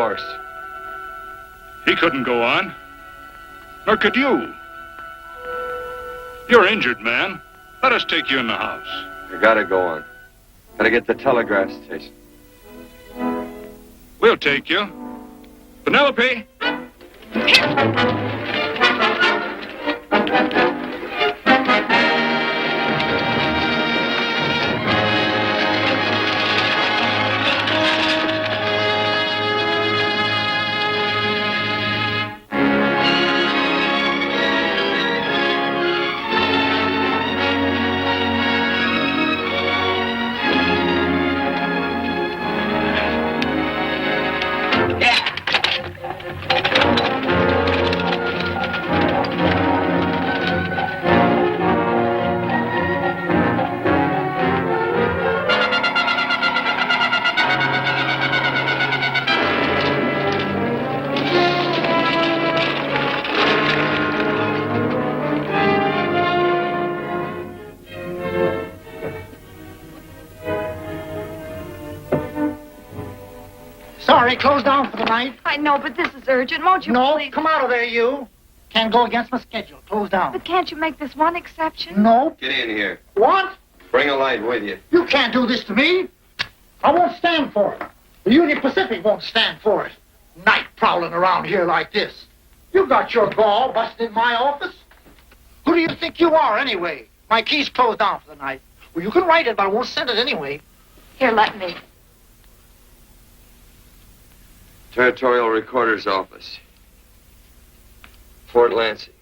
horse. He couldn't go on. Nor could you. You're injured, man. Let us take you in the house. You gotta go on. Gotta get to the telegraph station. We'll take you. Penelope! Sorry, closed down for the night. I know, but this is urgent. Won't you No, please? come out of there, you. Can't go against my schedule. Closed down. But can't you make this one exception? No. Get in here. What? Bring a light with you. You can't do this to me. I won't stand for it. The Union Pacific won't stand for it. Night prowling around here like this. You got your gall busting in my office. Who do you think you are, anyway? My key's closed down for the night. Well, you can write it, but I won't send it anyway. Here, let me. Territorial Recorder's Office. Fort Lansing.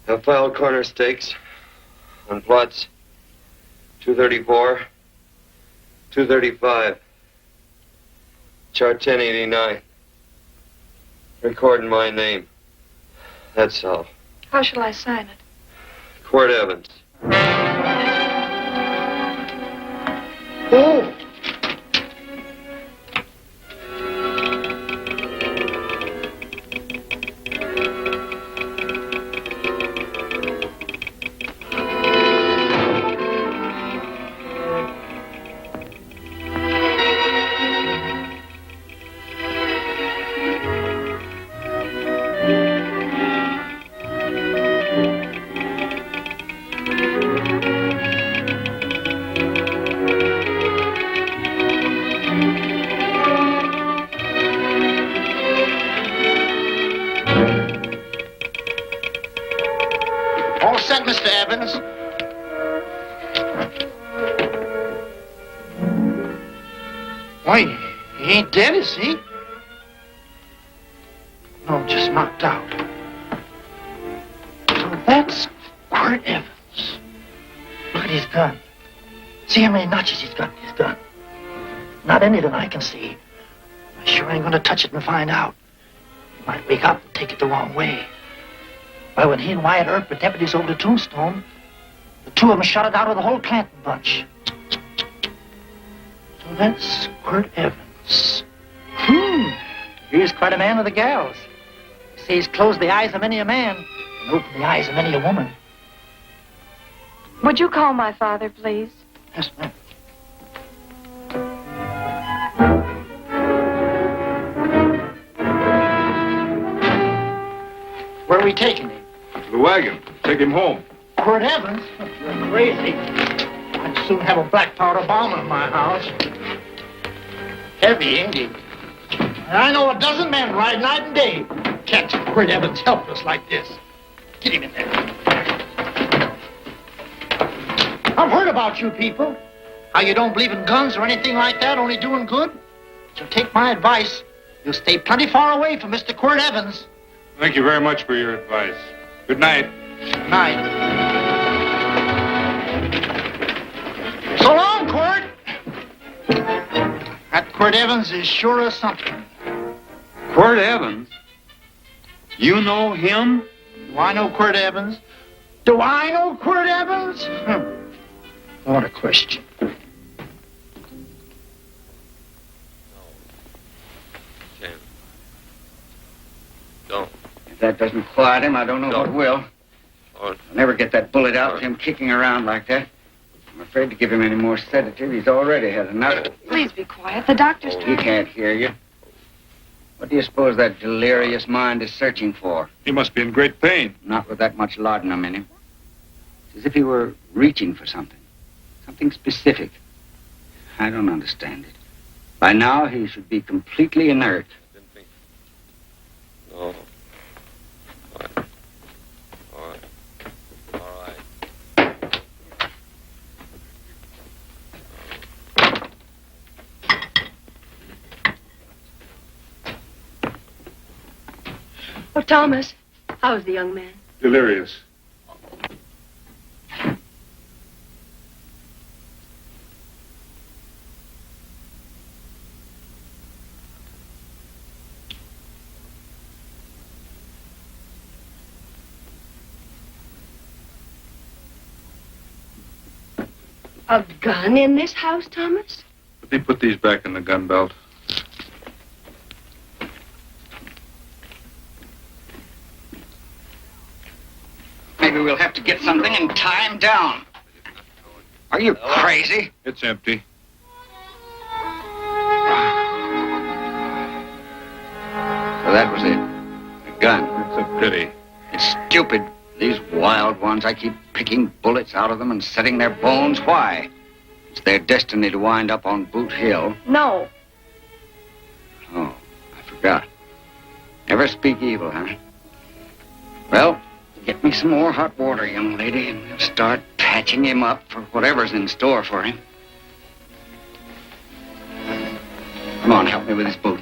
Have filed corner stakes on plots 234, 235, chart 1089. Recording my name. That's all. How shall I sign it? Quirt Evans. Oh! All set, Mr. Evans. Why, he ain't dead, is he? No, just knocked out. So that's Quirt Evans. Look at his gun. See how many notches he's got in his gun. Not any that I can see. I sure ain't gonna touch it and find out. He might wake up and take it the wrong way. Why, when he and Wyatt Earp were deputies over to Tombstone, the two of them shot it out of the whole Clanton bunch. So that's Quirt Evans. He's quite a man of the gals. He says he's closed the eyes of many a man and opened the eyes of many a woman. Would you call my father, please? Yes, ma'am. Where are we taking him? To the wagon. Take him home. Quirt Evans? You're crazy. I'd soon have a black powder bomb in my house. Heavy, ain't he? And I know a dozen men ride night and day. Can't Quirt Evans helpless like this. Get him in there. I've heard about you people. How you don't believe in guns or anything like that, only doing good. So take my advice. You'll stay plenty far away from Mr. Quirt Evans. Thank you very much for your advice. Good night. Good night. So long, Quirt. That Quirt Evans is sure of something. Quirt Evans? You know him? Do I know Quirt Evans? Do I know Quirt Evans? What a question. Ken. Don't. If that doesn't quiet him, I don't know what will. Or I'll never get that bullet out with him kicking around like that. I'm afraid to give him any more sedative. He's already had enough. Please Please be quiet. The doctor's He trying. can't hear you. What do you suppose that delirious mind is searching for? He must be in great pain. Not with that much laudanum in him. It's as if he were reaching for something. Something specific. I don't understand it. By now, he should be completely inert. No. All right. All right. All right. Oh, Thomas, how's the young man? Delirious. A gun in this house, Thomas? Let me put these back in the gun belt. Maybe we'll have to get something and tie him down. Are you crazy? It's empty. So that was it. A gun. It's a pity. It's stupid. These wild ones, I keep picking bullets out of them and setting their bones. Why? It's their destiny to wind up on Boot Hill. No. Oh, I forgot. Never speak evil, huh? Well, get me some more hot water, young lady, and we'll start patching him up for whatever's in store for him. Come on, help me with his boot.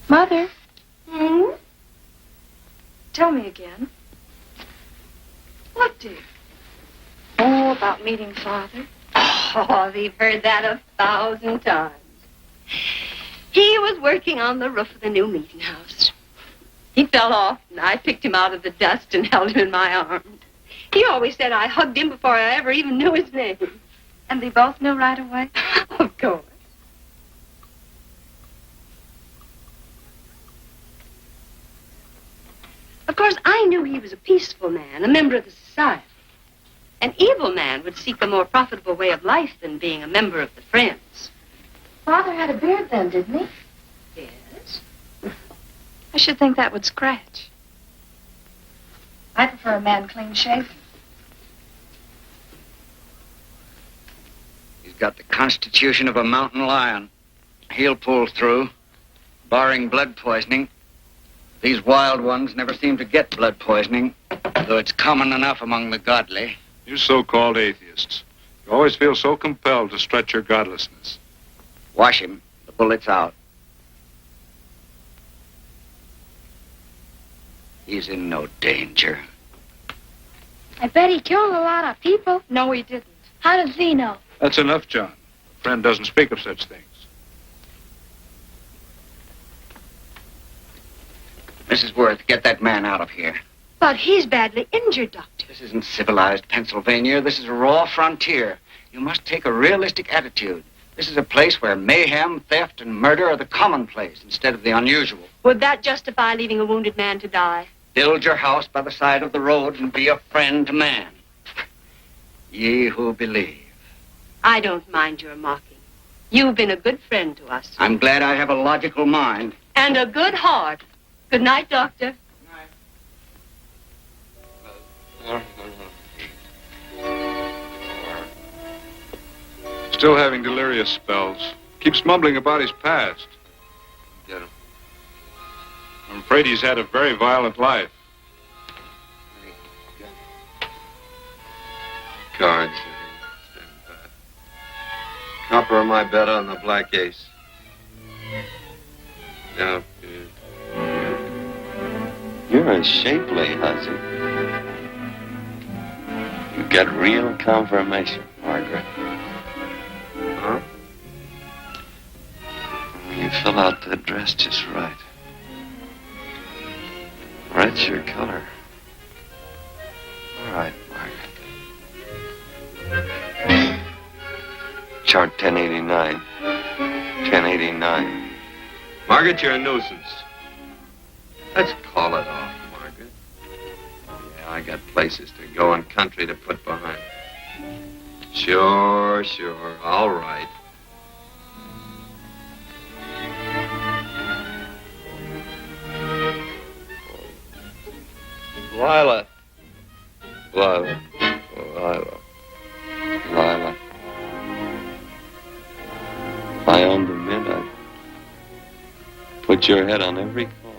Mother, Hmm? tell me again. What, dear? Oh, about meeting Father. Oh, we've heard that 1,000 times. He was working on the roof of the new meeting house. He fell off, and I picked him out of the dust and held him in my arms. He always said I hugged him before I ever even knew his name. And we both knew right away? Of course. Of course, I knew he was a peaceful man, a member of the society. An evil man would seek a more profitable way of life than being a member of the Friends. Father had a beard then, didn't he? Yes. I should think that would scratch. I prefer a man clean shaven. He's got the constitution of a mountain lion. He'll pull through, barring blood poisoning. These wild ones never seem to get blood poisoning, though it's common enough among the godly. You so-called atheists. You always feel so compelled to stretch your godlessness. Wash him. The bullet's out. He's in no danger. I bet he killed a lot of people. No, he didn't. How does he know? That's enough, John. A friend doesn't speak of such things. Mrs. Worth, get that man out of here. But he's badly injured, Doctor. This isn't civilized Pennsylvania. This is a raw frontier. You must take a realistic attitude. This is a place where mayhem, theft, and murder are the commonplace instead of the unusual. Would that justify leaving a wounded man to die? Build your house by the side of the road and be a friend to man. Ye who believe. I don't mind your mocking. You've been a good friend to us. I'm glad I have a logical mind. And a good heart. Good night, Doctor. Still having delirious spells. Keeps mumbling about his past. Get him. I'm afraid he's had a very violent life. Cards. Copper on my bet on the black ace. Now, you're a shapely hussy. You get real confirmation, Margaret. Huh? You fill out that dress just right. Red's your color. All right, Margaret. Chart 1089. 1089. Margaret, you're a nuisance. Let's call it off, Margaret. Yeah, I got places to go and country to put behind. Sure. All right. Lila. If I owned a mint, I'd put your head on every coin.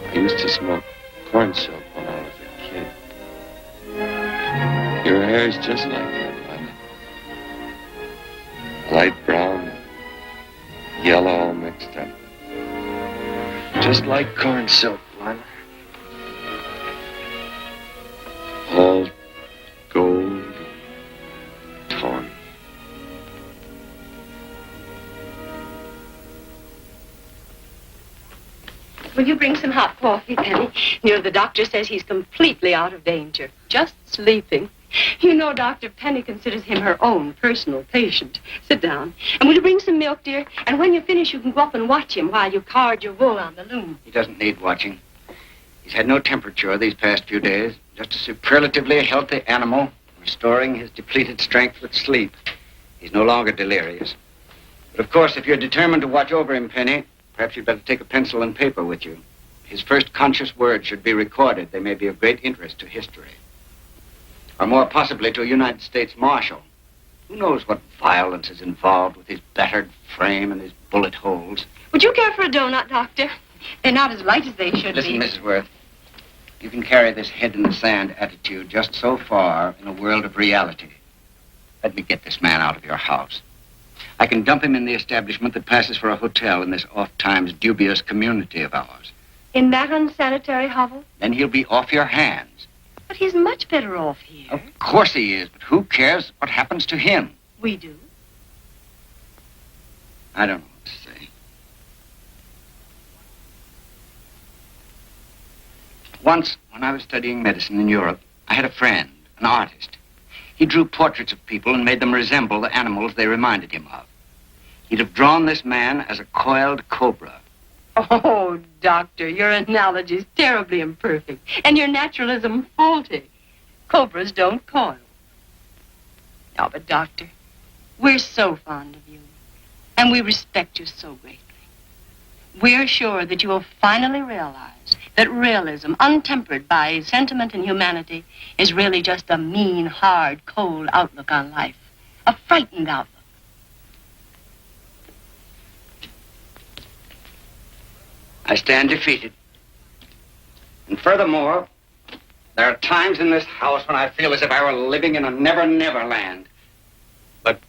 I used to smoke corn silk when I was a kid. Your hair's just like that, Lila. Light brown and yellow all mixed up. Just like corn silk, Lila. All gold, tawny. Will you bring some hot coffee, Penny? You know, the doctor says he's completely out of danger. Just sleeping. You know, Dr. Penny considers him her own personal patient. Sit down. And will you bring some milk, dear? And when you finish, you can go up and watch him while you card your wool on the loom. He doesn't need watching. He's had no temperature these past few days. Just a superlatively healthy animal, restoring his depleted strength with sleep. He's no longer delirious. But of course, if you're determined to watch over him, Penny, perhaps you'd better take a pencil and paper with you. His first conscious words should be recorded. They may be of great interest to history. Or more possibly to a United States Marshal. Who knows what violence is involved with his battered frame and his bullet holes. Would you care for a donut, Doctor? They're not as light as they should Listen, be. Mrs. Worth, you can carry this head-in-the-sand attitude just so far in a world of reality. Let me get this man out of your house. I can dump him in the establishment that passes for a hotel in this oft-times dubious community of ours. In that unsanitary hovel? Then he'll be off your hands. But he's much better off here. Of course he is, but who cares what happens to him? We do. I don't know what to say. Once, when I was studying medicine in Europe, I had a friend, an artist. He drew portraits of people and made them resemble the animals they reminded him of. He'd have drawn this man as a coiled cobra. Oh, Doctor, your analogy's terribly imperfect, and your naturalism faulty. Cobras don't coil. No, but Doctor, we're so fond of you, and we respect you so greatly. We're sure that you will finally realize that realism, untempered by sentiment and humanity, is really just a mean, hard, cold outlook on life. A frightened outlook. I stand defeated. And furthermore, there are times in this house when I feel as if I were living in a never-never land. But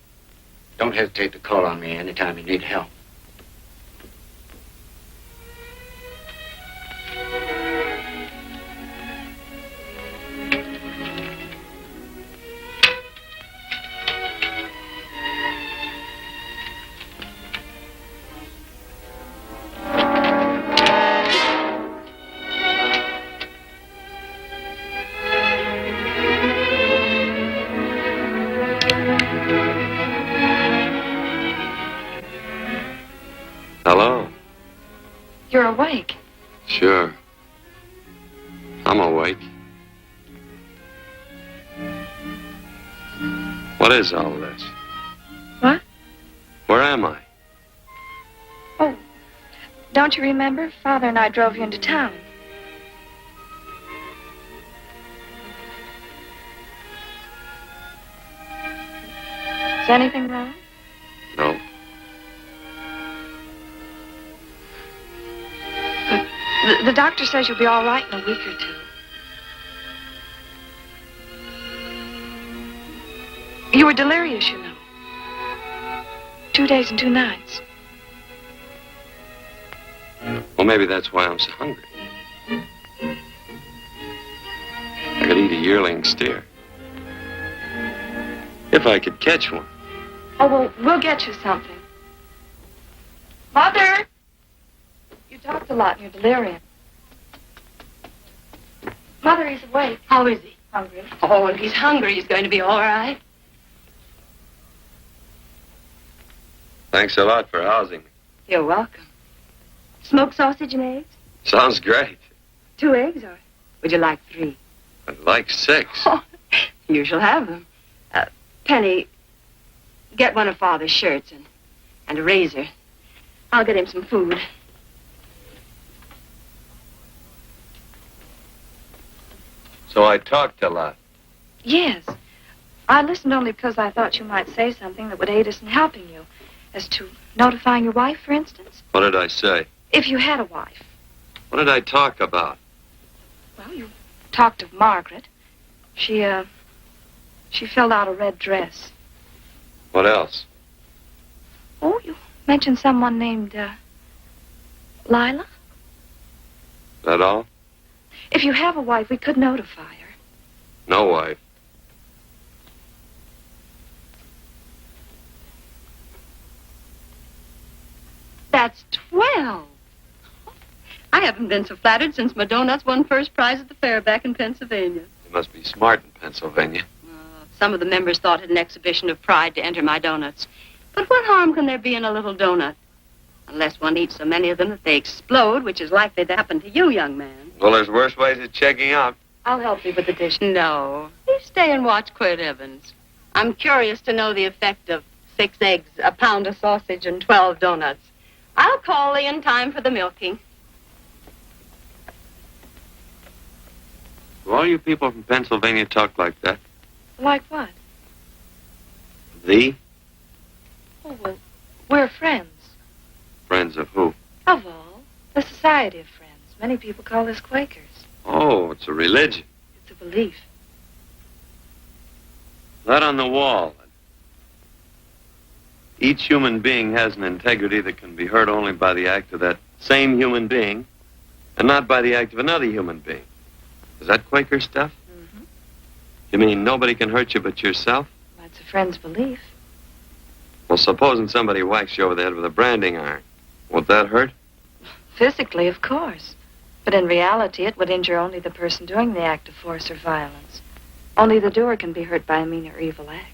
don't hesitate to call on me anytime you need help. Hello? You're awake. Sure. I'm awake. What is all this? What? Where am I? Oh, don't you remember? Father and I drove you into town. Is anything wrong? No. The doctor says you'll be all right in a week or two. You were delirious, you know. 2 days and 2 nights. Well, maybe that's why I'm so hungry. I could eat a yearling steer. If I could catch one. Oh, well, we'll get you something. Mother! You talked a lot in your delirium. Mother, he's awake. How is he? Hungry? Oh, if he's hungry, he's going to be all right. Thanks a lot for housing me. You're welcome. Smoked sausage and eggs? Sounds great. 2 eggs, or would you like 3? I'd like 6. Oh, you shall have them. Penny, get one of Father's shirts and a razor. I'll get him some food. So I talked a lot. Yes. I listened only because I thought you might say something that would aid us in helping you. As to notifying your wife, for instance. What did I say? If you had a wife. What did I talk about? Well, you talked of Margaret. She filled out a red dress. What else? Oh, you mentioned someone named, Lila? That all? If you have a wife, we could notify her. No wife. That's 12. I haven't been so flattered since my donuts won first prize at the fair back in Pennsylvania. You must be smart in Pennsylvania. Some of the members thought it an exhibition of pride to enter my donuts. But what harm can there be in a little donut? Unless one eats so many of them that they explode, which is likely to happen to you, young man. Well, there's worse ways of checking out. I'll help you with the dish. No. You stay and watch Quirt Evans. I'm curious to know the effect of 6 eggs, a pound of sausage, and 12 donuts. I'll call Lee in time for the milking. Do all you people from Pennsylvania talk like that? Like what? Thee? Oh, well, we're friends. Friends of who? Of all. The Society of Friends. Many people call us Quakers. Oh, it's a religion. It's a belief. That on the wall. Each human being has an integrity that can be hurt only by the act of that same human being, and not by the act of another human being. Is that Quaker stuff? Mm-hmm. You mean nobody can hurt you but yourself? That's a friend's belief. Well, supposing somebody whacks you over the head with a branding iron. Would that hurt? Physically, of course. But in reality, it would injure only the person doing the act of force or violence. Only the doer can be hurt by a mean or evil act.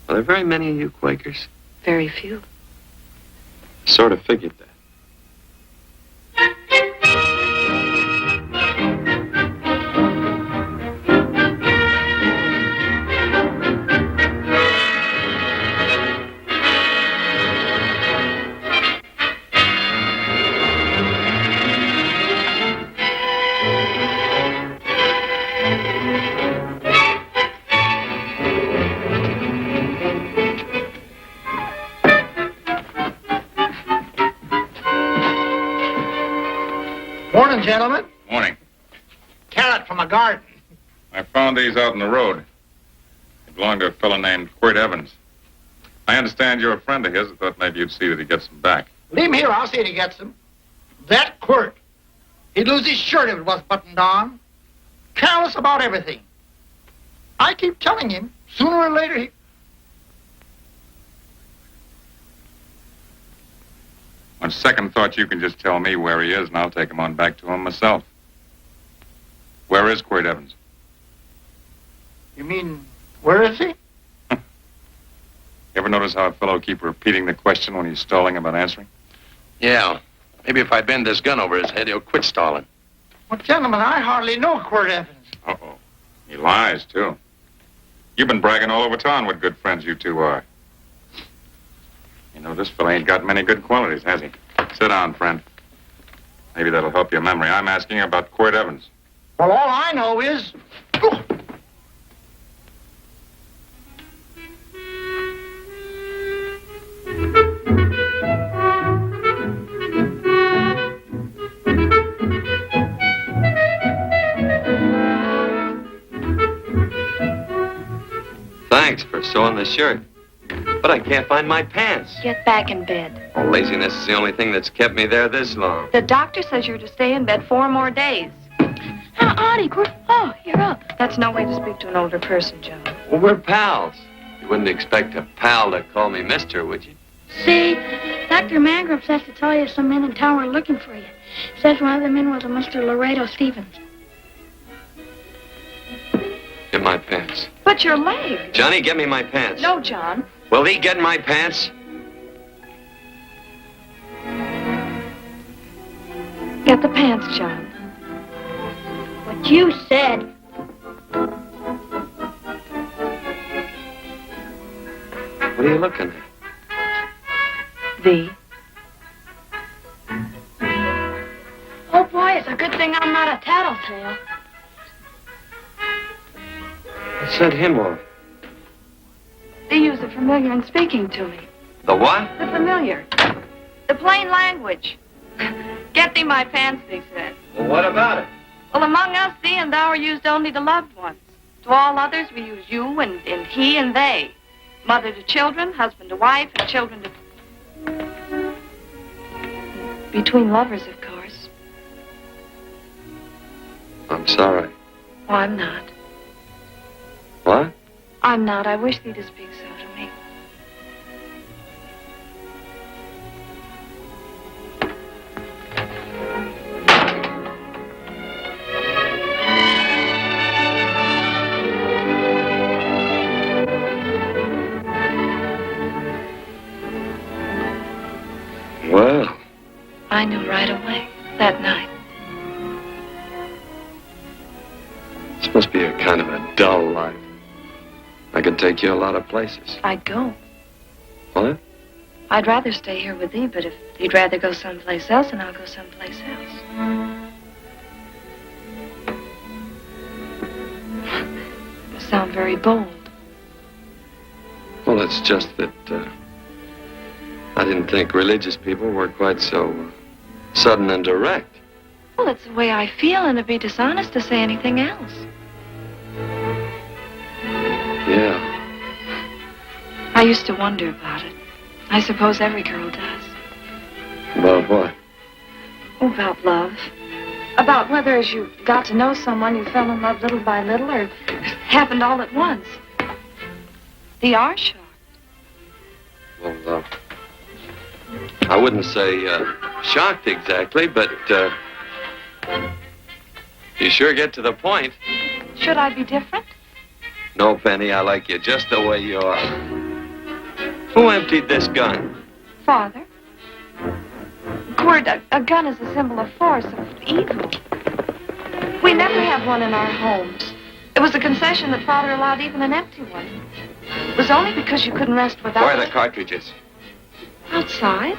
Are there very many of you Quakers? Very few. Sort of figured that. Morning, gentlemen. Morning. Carrot from a garden. I found these out in the road. They belong to a fellow named Quirt Evans. I understand you're a friend of his. I thought maybe you'd see that he gets them back. Leave him here. I'll see if he gets them. That Quirt. He'd lose his shirt if it was buttoned on. Careless about everything. I keep telling him, sooner or later he... On second thought, you can just tell me where he is, and I'll take him on back to him myself. Where is Quirt Evans? You mean, where is he? You ever notice how a fellow keep repeating the question when he's stalling about answering? Yeah. Maybe if I bend this gun over his head, he'll quit stalling. Well, gentlemen, I hardly know Quirt Evans. Uh-oh. He lies, too. You've been bragging all over town what good friends you two are. You know, this fella ain't got many good qualities, has he? Sit down, friend. Maybe that'll help your memory. I'm asking about Quirt Evans. Well, all I know is... Oh. Thanks for sewing the shirt. But I can't find my pants. Get back in bed. Oh, laziness is the only thing that's kept me there this long. The doctor says you're to stay in bed 4 more days. Auntie, Quirt. Oh, you're up. That's no way to speak to an older person, Joe. Well, we're pals. You wouldn't expect a pal to call me mister, would you? See, Dr. Mangrum says to tell you some men in town were looking for you. Says one of the men was a Mr. Laredo Stevens. pants. But your leg. Johnny, get me my pants. No, John. Will he get my pants? Get the pants, John. What you said. What are you looking at? V. Oh, boy, it's a good thing I'm not a tattletale. What set him off? They use the familiar in speaking to me. The what? The familiar. The plain language. Get thee my pants, they said. Well, what about it? Well, among us, thee and thou are used only to loved ones. To all others, we use you and he and they. Mother to children, husband to wife, and children to... Between lovers, of course. I'm sorry. Oh, I'm not. What? I'm not. I wish thee to speak so to me. Well, I knew right away, that night. this must be a kind of a dull life. I could take you a lot of places. I'd go. What? I'd rather stay here with thee, but if you'd rather go someplace else, then I'll go someplace else. You sound very bold. Well, it's just that I didn't think religious people were quite so sudden and direct. Well, it's the way I feel, and it'd be dishonest to say anything else. Yeah. I used to wonder about it. I suppose every girl does. About what? Oh, about love. About whether as you got to know someone, you fell in love little by little, or it happened all at once. They are shocked. Well, I wouldn't say shocked exactly, but you sure get to the point. Should I be different? No, Penny, I like you just the way you are. Who emptied this gun? Father? Quirt, a gun is a symbol of force, of evil. We never have one in our homes. It was a concession that Father allowed even an empty one. It was only because you couldn't rest without Where are it. the cartridges? Outside?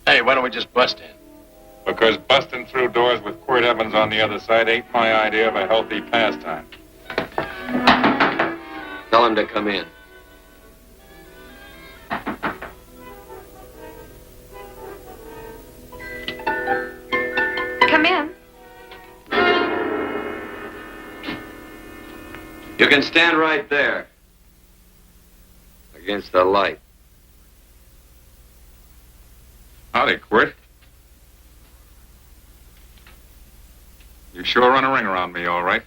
Hey, why don't we just bust in? Because busting through doors with Quirt Evans on the other side ain't my idea of a healthy pastime. Tell him to come in. Come in. You can stand right there. Against the light. Howdy, Quirt. You sure run a ring around me, all right.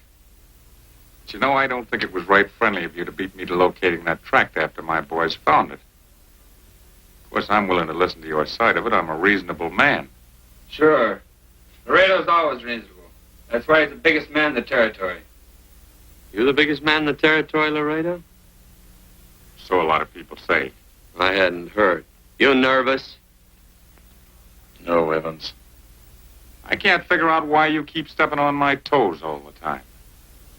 But you know, I don't think it was right friendly of you to beat me to locating that tract after my boys found it. Of course, I'm willing to listen to your side of it. I'm a reasonable man. Sure. Laredo's always reasonable. That's why he's the biggest man in the territory. You the biggest man in the territory, Laredo? So a lot of people say. I hadn't heard. You nervous? No, Evans. I can't figure out why you keep stepping on my toes all the time.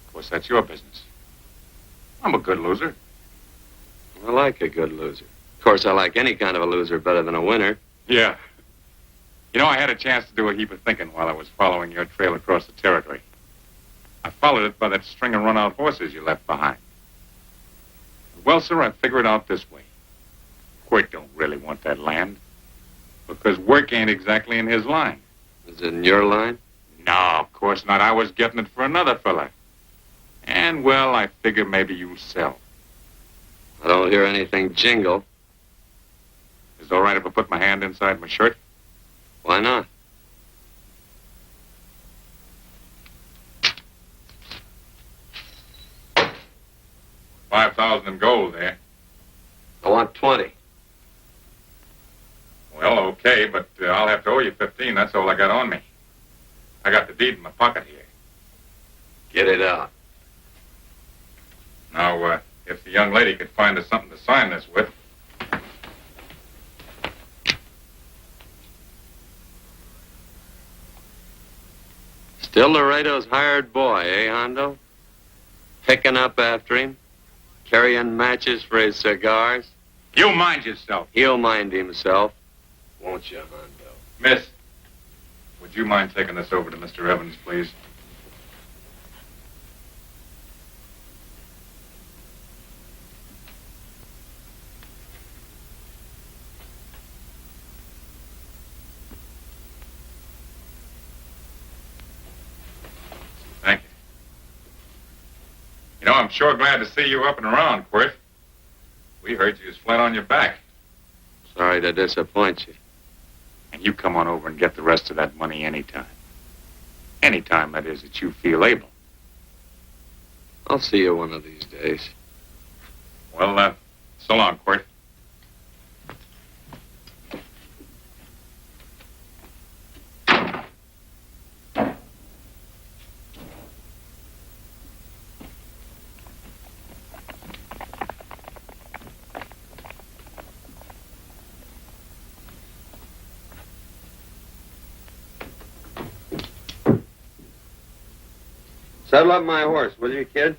Of course, that's your business. I'm a good loser. I like a good loser. Of course, I like any kind of a loser better than a winner. Yeah. You know, I had a chance to do a heap of thinking while I was following your trail across the territory. I followed it by that string of run-out horses you left behind. Well, sir, I figured it out this way. Quirt don't really want that land. Because work ain't exactly in his line. Is it in your line? No, of course not. I was getting it for another fella. And, well, I figure maybe you sell. I don't hear anything jingle. Is it all right if I put my hand inside my shirt? Why not? 5,000 in gold there. I want 20. Well, okay, but I'll have to owe you 15. That's all I got on me. I got the deed in my pocket here. Get it out. Now, if the young lady could find us something to sign this with. Still Laredo's hired boy, eh, Hondo? Picking up after him, carrying matches for his cigars. You mind yourself. He'll mind himself. Won't you, Hondo? Miss, would you mind taking this over to Mr. Evans, please? Thank you. You know, I'm sure glad to see you up and around, Quirt. We heard you was flat on your back. Sorry to disappoint you. And you come on over and get the rest of that money anytime. Anytime, that is, that you feel able. I'll see you one of these days. Well, so long, Quirt. Saddle up my horse, will you, kid?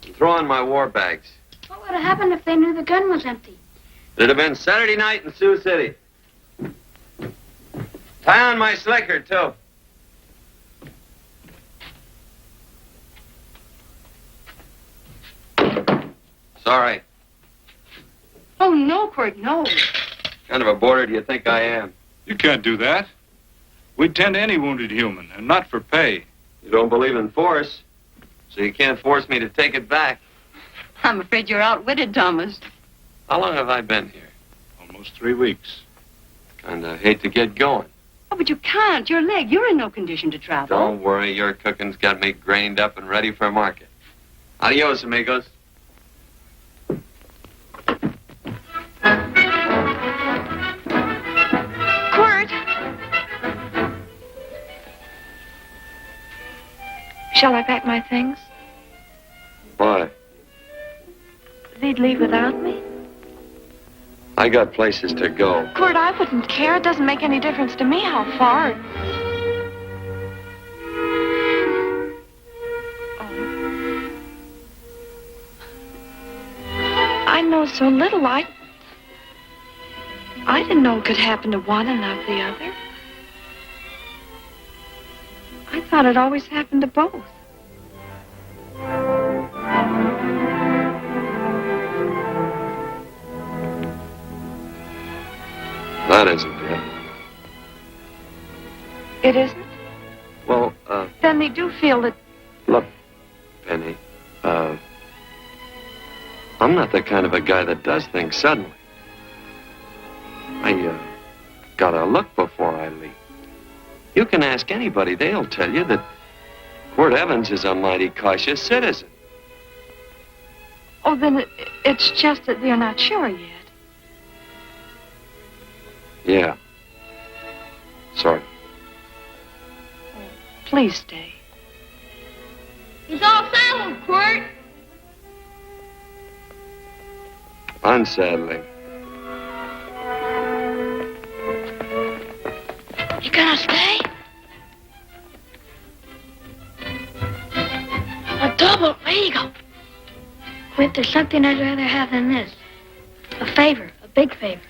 And throw on my war bags. What would have happened if they knew the gun was empty? It'd have been Saturday night in Sioux City. Tie on my slicker, too. Sorry. Oh, no, Quirt, no. Kind of a boarder do you think I am? You can't do that. We'd tend to any wounded human, and not for pay. You don't believe in force, so you can't force me to take it back. I'm afraid you're outwitted, Thomas. How long have I been here? Almost 3 weeks. Kinda hate to get going. Oh, but you can't. Your leg. You're in no condition to travel. Don't worry, your cooking's got me grained up and ready for market. Adios, amigos. Quirt! Shall I pack my things? Why? They'd leave without me? I got places to go. Quirt, I wouldn't care. It doesn't make any difference to me how far. Oh. I know so little. I didn't know it could happen to one and not the other. I thought it always happened to both. That isn't it. It isn't? Well, Then they do feel that... look, Penny, I'm not the kind of a guy that does things suddenly. I, gotta look before I leave. You can ask anybody. They'll tell you that Quirt Evans is a mighty cautious citizen. Oh, then it's just that they're not sure yet. Yeah. Sorry. Please stay. He's all saddled, Quirt. Unsaddling. You gonna stay? A double eagle. Quint, there's something I'd rather have than this. A favor, a big favor.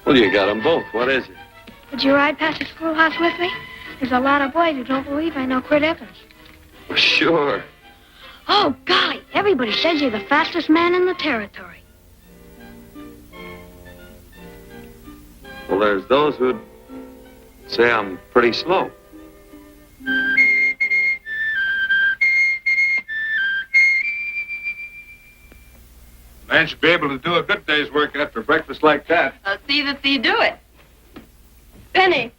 Well, you got them both. What is it? Would you ride past the schoolhouse with me? There's a lot of boys who don't believe I know Quirt Evans. Well, sure. Oh, golly, everybody says you're the fastest man in the territory. Well, there's those who'd say I'm pretty slow. Man should be able to do a good day's work after breakfast like that. I'll see that thee do it. Penny,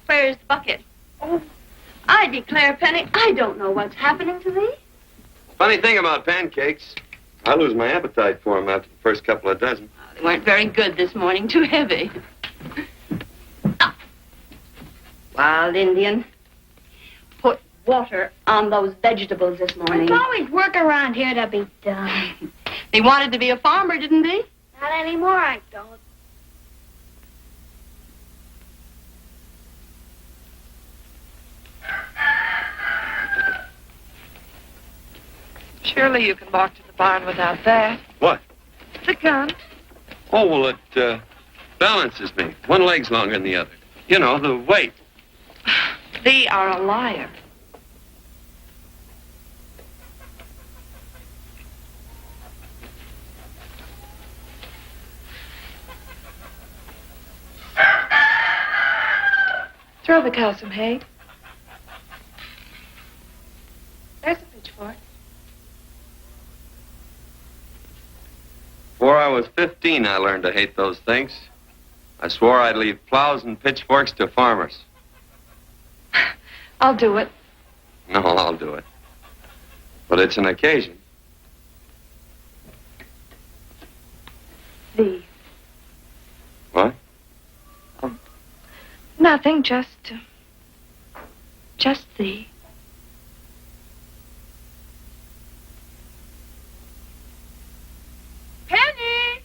where's the bucket? Oh, I declare, Penny, I don't know what's happening to thee. Funny thing about pancakes, I lose my appetite for them after the first couple of dozen. Oh, they weren't very good this morning. Too heavy. Wild Indian. Put water on those vegetables this morning. There's always work around here to be done. They wanted to be a farmer, didn't they? Not anymore, I don't. Surely you can walk to the barn without that. What? The gun. Oh, well, it balances me. One leg's longer than the other. You know, the weight. Thee are a liar. Throw the cow some hay. There's a pitchfork. Before I was 15, I learned to hate those things. I swore I'd leave plows and pitchforks to farmers. I'll do it. No, I'll do it. But it's an occasion. Thee. What? Nothing, just thee. Penny!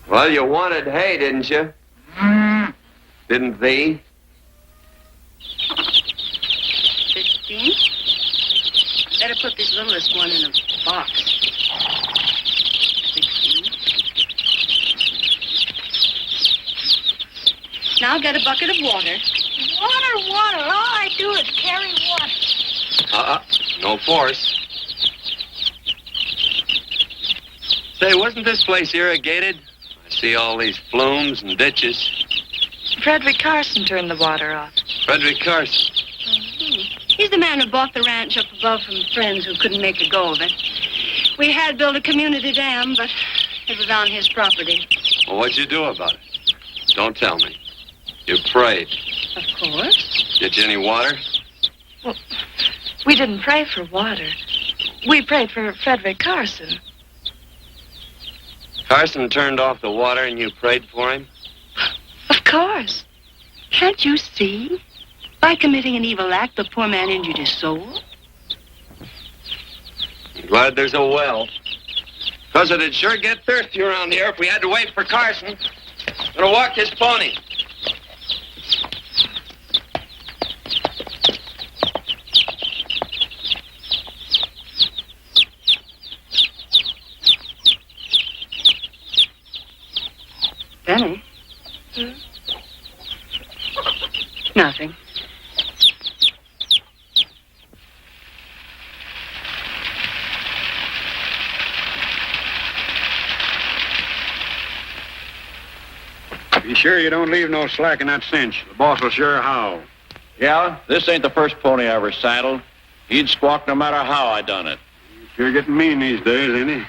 Well, you wanted hay, didn't you? Didn't thee? 15. Better put this littlest one in a box. 16. Now get a bucket of water. Water. All I do is carry water. No force. Say, wasn't this place irrigated? I see all these flumes and ditches. Frederick Carson turned the water off. Frederick Carson. He's the man who bought the ranch up above from friends who couldn't make a go of it. We had built a community dam, but it was on his property. Well, what'd you do about it? Don't tell me. You prayed. Of course. Get you any water? Well, we didn't pray for water. We prayed for Frederick Carson. Carson turned off the water and you prayed for him? Of course. Can't you see? By committing an evil act, the poor man injured his soul. I'm glad there's a well. Because it'd sure get thirsty around here if we had to wait for Carson. Gonna walk his pony. Benny? Nothing. Be sure you don't leave no slack in that cinch. The boss will sure howl. Yeah, this ain't the first pony I ever saddled. He'd squawk no matter how I done it. Sure getting mean these days, ain't he?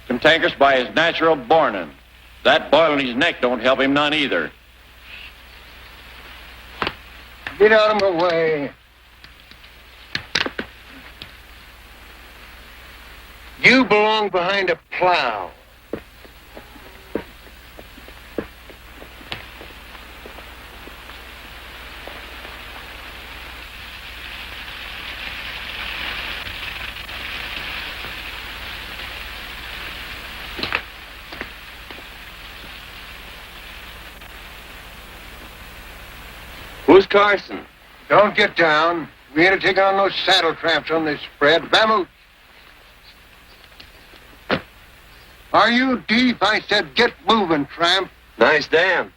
Cantankerous by his natural bornin'. That boil in his neck don't help him none either. Get out of my way. You belong behind a plow. Who's Carson? Don't get down. We ain't to take on no saddle tramps on this spread. Vamoose. Are you deep? I said get moving, tramp. Nice dam.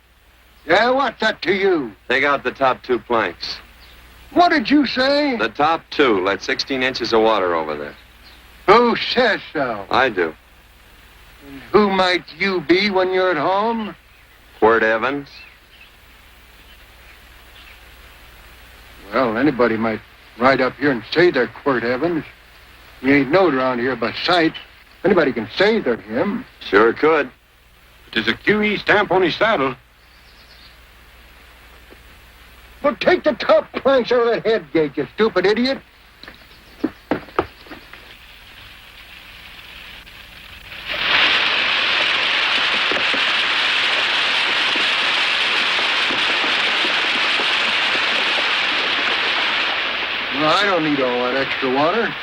Yeah, what's that to you? Take out the top 2 planks. What did you say? The top 2. Let 16 inches of water over there. Who says so? I do. And who might you be when you're at home? Quirt Evans. Well, anybody might ride up here and say they're Quirt Evans. You ain't known around here by sight. Anybody can say they're him. Sure could. There's a QE stamp on his saddle. Well, take the top planks out of that head gate, you stupid idiot. No, I don't need all that extra water.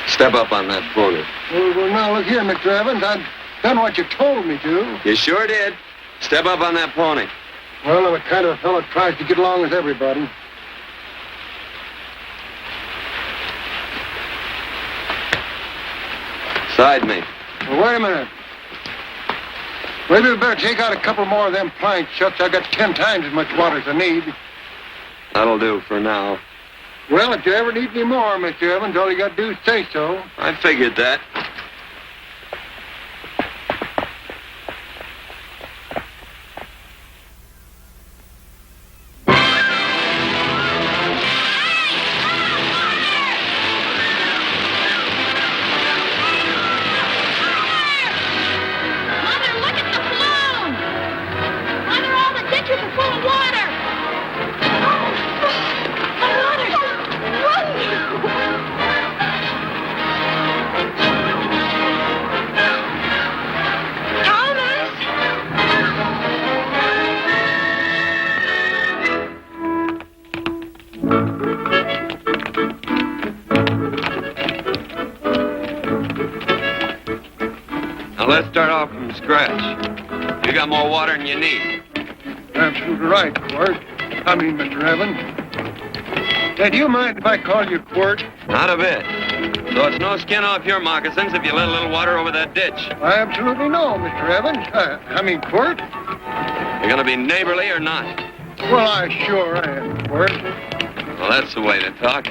Step up on that pony. Well, now, look here, Mr. Evans. I've done what you told me to. You sure did. Step up on that pony. Well, I'm the kind of a fellow that tries to get along with everybody. Side me. Well, wait a minute. Maybe we better take out a couple more of them planks, Shucks. I got 10 times as much water as I need. That'll do for now. Well, if you ever need any more, Mr. Evans, all you got to do is say so. I figured that. Mother, look at the balloon! Mother, all the ditches are full of water! Now let's start off from scratch. You got more water than you need. Absolutely right, Quirt. Mr. Evans. Hey, do you mind if I call you Quirt? Not a bit. So it's no skin off your moccasins if you let a little water over that ditch. I absolutely know, Mr. Evans. Quirt. You're gonna be neighborly or not? Well, I sure am, Quirt. Well, that's the way to talk.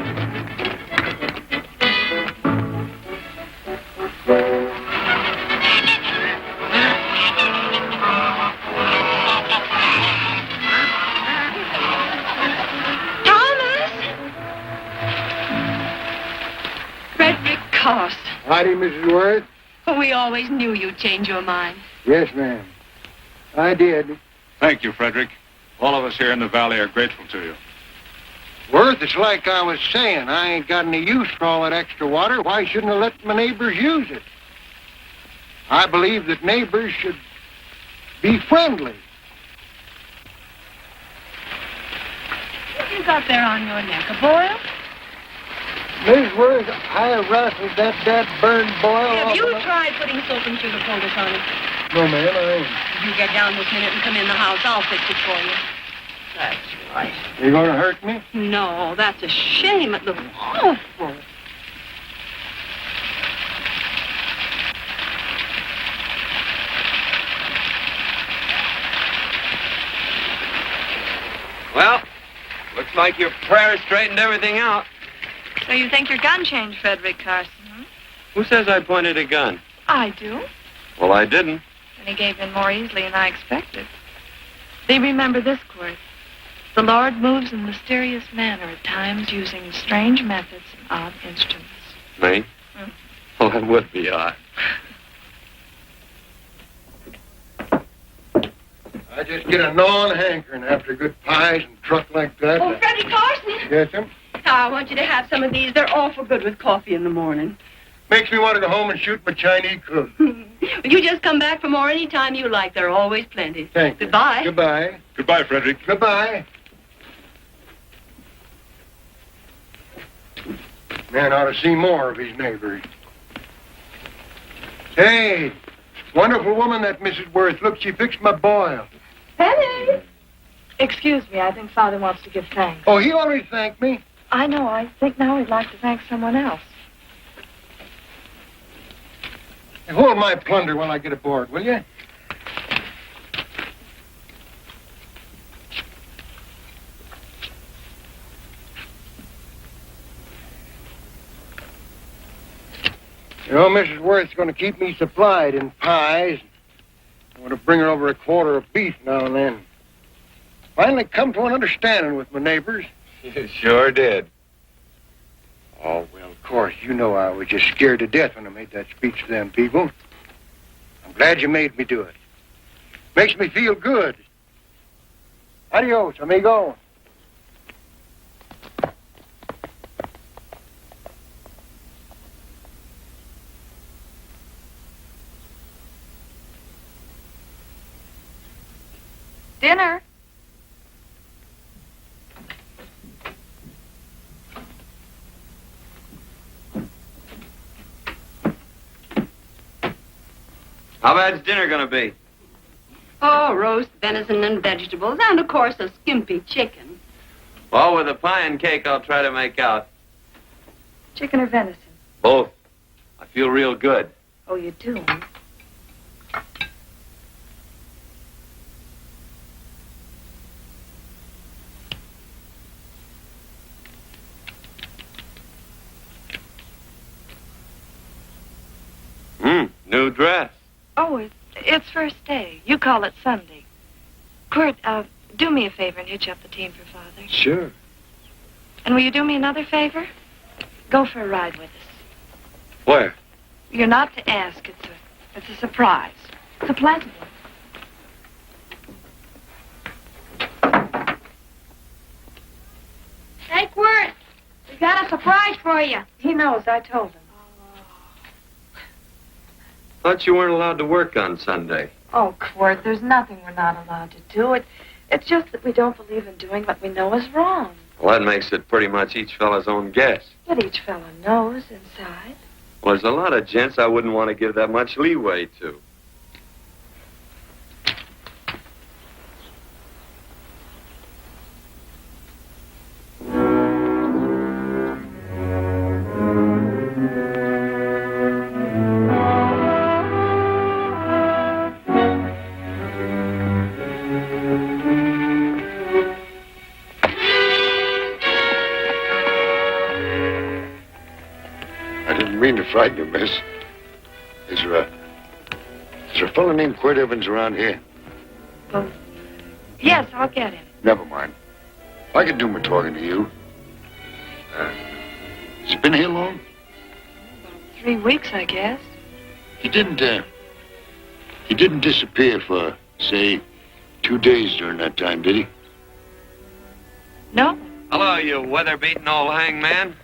Howdy, Mrs. Worth. We always knew you'd change your mind. Yes, ma'am. I did. Thank you, Frederick. All of us here in the valley are grateful to you. Worth, it's like I was saying. I ain't got any use for all that extra water. Why shouldn't I let my neighbors use it? I believe that neighbors should be friendly. What you got there on your neck, a boil? Miss Worth, I rustled that burned boil Have off you of my... tried putting soap and sugar poultice on it? No, ma'am, I ain't. If you get down this minute and come in the house, I'll fix it for you. That's right. You gonna hurt me? No, that's a shame. It looks awful. Well, looks like your prayer straightened everything out. So you think your gun changed, Frederick Carson, huh? Who says I pointed a gun? I do. Well, I didn't. And he gave in more easily than I expected. They remember this, Quirt. The Lord moves in mysterious manner at times using strange methods and odd instruments. Me? Mm. Well, that would be odd. I just get a gnawing hankering after good pies and truck like that. Oh, Freddie Carson! Yes, ma'am? I want you to have some of these. They're awful good with coffee in the morning. Makes me want to go home and shoot my Chinese cook. You just come back for more any time you like. There are always plenty. Thank you. Goodbye. Goodbye. Goodbye, Frederick. Goodbye. Man ought to see more of his neighbors. Hey, wonderful woman, that Mrs. Worth. Look, she fixed my boil. Penny! Excuse me, I think Father wants to give thanks. Oh, he already thanked me. I know. I think now he'd like to thank someone else. Hey, hold my plunder while I get aboard, will you? You know, Mrs. Worth's going to keep me supplied in pies. I want to bring her over a quarter of beef now and then. Finally come to an understanding with my neighbors. You sure did. Oh, well, of course, you know I was just scared to death when I made that speech to them people. I'm glad you made me do it. Makes me feel good. Adios, amigo. Dinner. How bad's dinner gonna be? Oh, roast venison and vegetables, and of course a skimpy chicken. Well, with a pie and cake, I'll try to make out. Chicken or venison? Both. I feel real good. Oh, you do? New dress. Oh, it's first day. You call it Sunday. Quirt, do me a favor and hitch up the team for Father. Sure. And will you do me another favor? Go for a ride with us. Where? You're not to ask. It's a surprise. It's a pleasant one. Hey, Quirt, we got a surprise for you. He knows. I told him. Thought you weren't allowed to work on Sunday. Oh, Quirt, there's nothing we're not allowed to do. It's just that we don't believe in doing what we know is wrong. Well, that makes it pretty much each fella's own guess. But each fellow knows inside. Well, there's a lot of gents I wouldn't want to give that much leeway to. Frighten you, miss. Is there a fellow named Quirt Evans around here? Oh, yes, I'll get him. Never mind. I can do my talking to you. Has he been here long? About 3 weeks, I guess. He didn't disappear for, say, 2 days during that time, did he? No. Hello, you weather-beaten old hangman.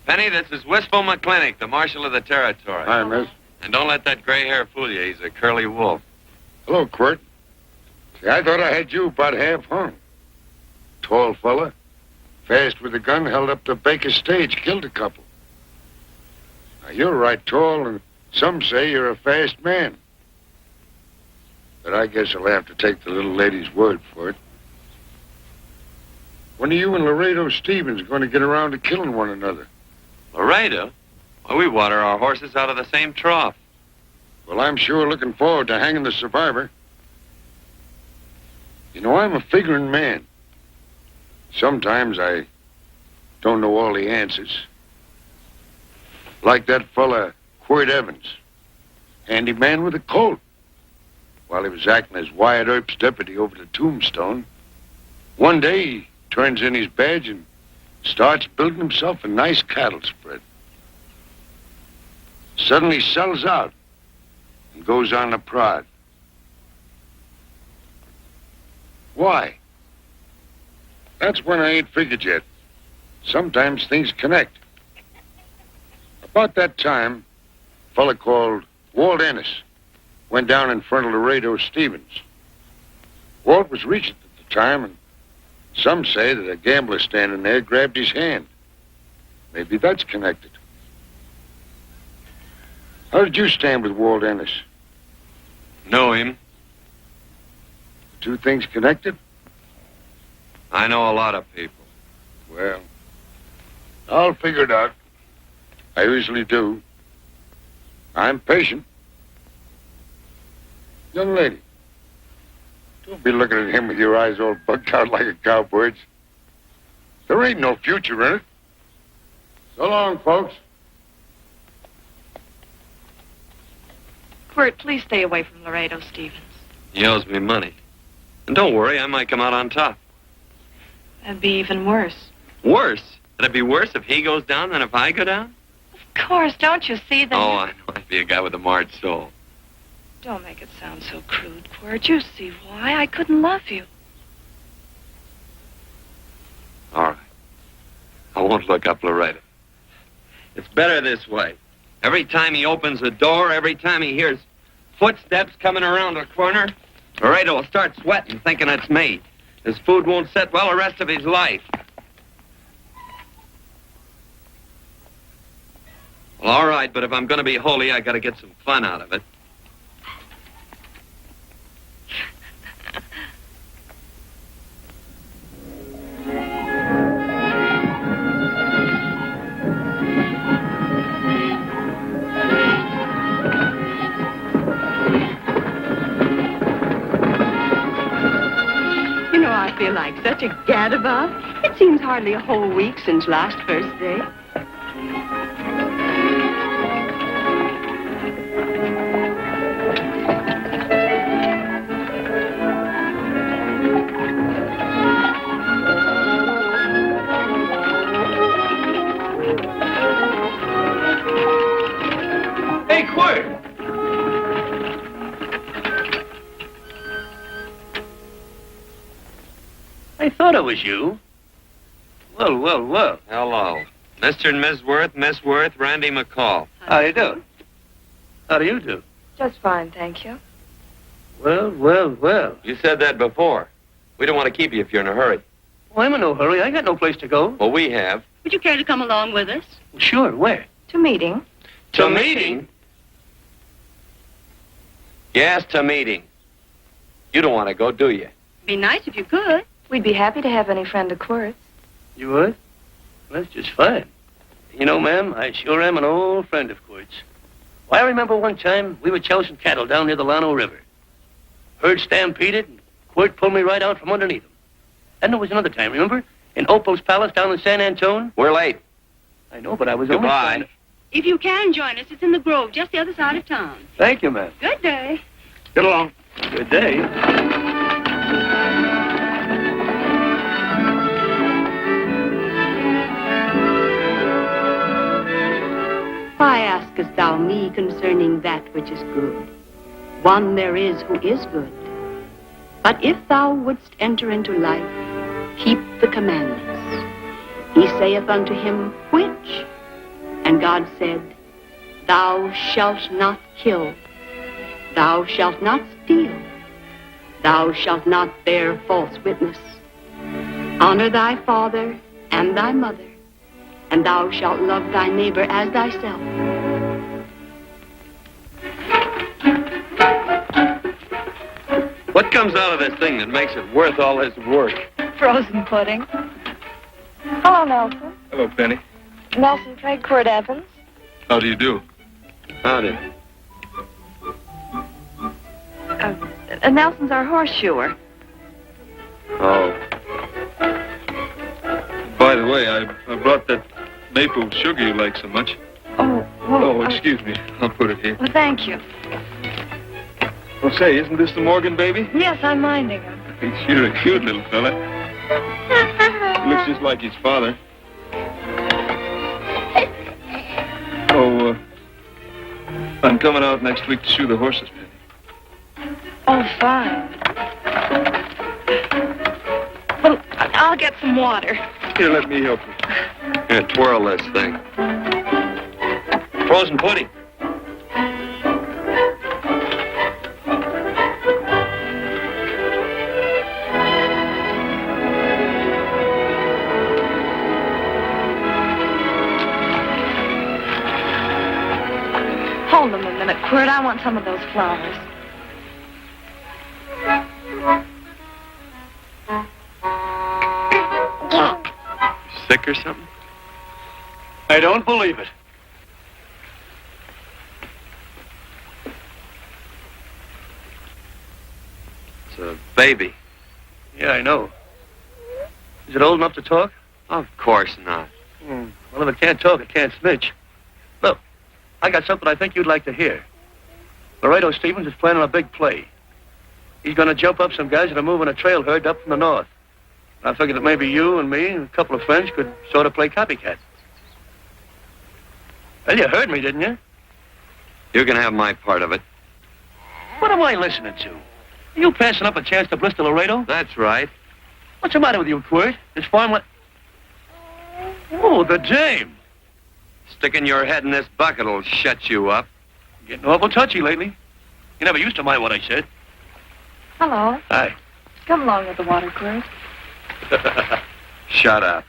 Penny, this is Wistful McClintock, the marshal of the territory. Hi, miss. And don't let that gray hair fool you. He's a curly wolf. Hello, Quirt. See, I thought I had you about half hung. Tall fella, fast with a gun, held up the Baker stage, killed a couple. Now, you're right tall, and some say you're a fast man. But I guess I'll have to take the little lady's word for it. When are you and Laredo Stevens going to get around to killing one another? Laredo? Well, we water our horses out of the same trough. Well, I'm sure looking forward to hanging the survivor. You know, I'm a figuring man. Sometimes I don't know all the answers. Like that fella, Quirt Evans. Handyman with a colt. While he was acting as Wyatt Earp's deputy over the Tombstone, one day he turns in his badge and starts building himself a nice cattle spread. Suddenly sells out and goes on a prod. Why? That's when I ain't figured yet. Sometimes things connect. About that time, a fella called Walt Ennis went down in front of Laredo Stevens. Walt was regent at the time, and some say that a gambler standing there grabbed his hand. Maybe that's connected. How did you stand with Walt Ennis? Know him. Two things connected? I know a lot of people. Well, I'll figure it out. I usually do. I'm patient. Young lady, don't be looking at him with your eyes all bugged out like a cowbird's. There ain't no future in it. So long, folks. Quirt, please stay away from Laredo Stevens. He owes me money. And don't worry, I might come out on top. That'd be even worse. Worse? Would it be worse if he goes down than if I go down? Of course, don't you see that? Oh, I know. I'd be a guy with a marred soul. Don't make it sound so crude, Quirt. You see why I couldn't love you. All right. I won't look up Laredo. It's better this way. Every time he opens the door, every time he hears footsteps coming around the corner, Laredo will start sweating, thinking it's me. His food won't set well the rest of his life. Well, all right, but if I'm going to be holy, I got to get some fun out of it. You know, I feel like such a gadabout. It seems hardly a whole week since last first day. Hey, Quirt! I thought it was you. Well, well, well. Hello. Mr. and Miss Worth, Miss Worth, Randy McCall. How you do? How do you do? Just fine, thank you. Well, well, well. You said that before. We don't want to keep you if you're in a hurry. Well, I'm in no hurry. I got no place to go. Well, we have. Would you care to come along with us? Well, sure, where? To meeting. To meeting? Yes, to meeting. You don't want to go, do you? Be nice if you could. We'd be happy to have any friend of Quirt's. You would? Well, that's just fine. You know, ma'am, I sure am an old friend of Quirt's. Why, I remember one time we were chousing cattle down near the Llano River. Herd stampeded, and Quirt pulled me right out from underneath him. And there was another time, remember? In Opal's Palace down in San Antone? We're late. I know, but I was only trying Goodbye. to... If you can join us, it's in the Grove, just the other side of town. Thank you, ma'am. Good day. Get along. Good day. Why askest thou me concerning that which is good? One there is who is good. But if thou wouldst enter into life, keep the commandments. He saith unto him, which? And God said, Thou shalt not kill. Thou shalt not steal. Thou shalt not bear false witness. Honor thy father and thy mother, and thou shalt love thy neighbor as thyself. What comes out of this thing that makes it worth all this work? Frozen pudding. Hello, Nelson. Hello, Penny. Nelson played Quirt Evans. How do you do? Howdy. Nelson's our horseshoer. Oh. By the way, I brought that maple sugar you like so much. Oh, well, Oh, excuse me. I'll put it here. Well, thank you. Well, say, isn't this the Morgan baby? Yes, I'm minding him. He's sure a cute little fella. He looks just like his father. Oh, I'm coming out next week to shoe the horses, Penny. Oh, fine. Well, I'll get some water. Here, let me help you. Here, twirl this thing. Frozen pudding. Hold them a minute, Quirt. I want some of those flowers. Sick or something? I don't believe it. It's a baby. Yeah, I know. Is it old enough to talk? Of course not. Well, if it can't talk, it can't snitch. Look, I got something I think you'd like to hear. Laredo Stevens is planning a big play. He's going to jump up some guys that are moving a trail herd up from the north. I figured that maybe you and me and a couple of friends could sort of play copycat. Well, you heard me, didn't you? You can have my part of it. What am I listening to? Are you passing up a chance to blister Laredo? That's right. What's the matter with you, Quirt? This farmland... Oh, the dame. Sticking your head in this bucket will shut you up. Getting awful touchy lately. You never used to mind what I said. Hello. Hi. Come along with the water, Quirt. Shut up.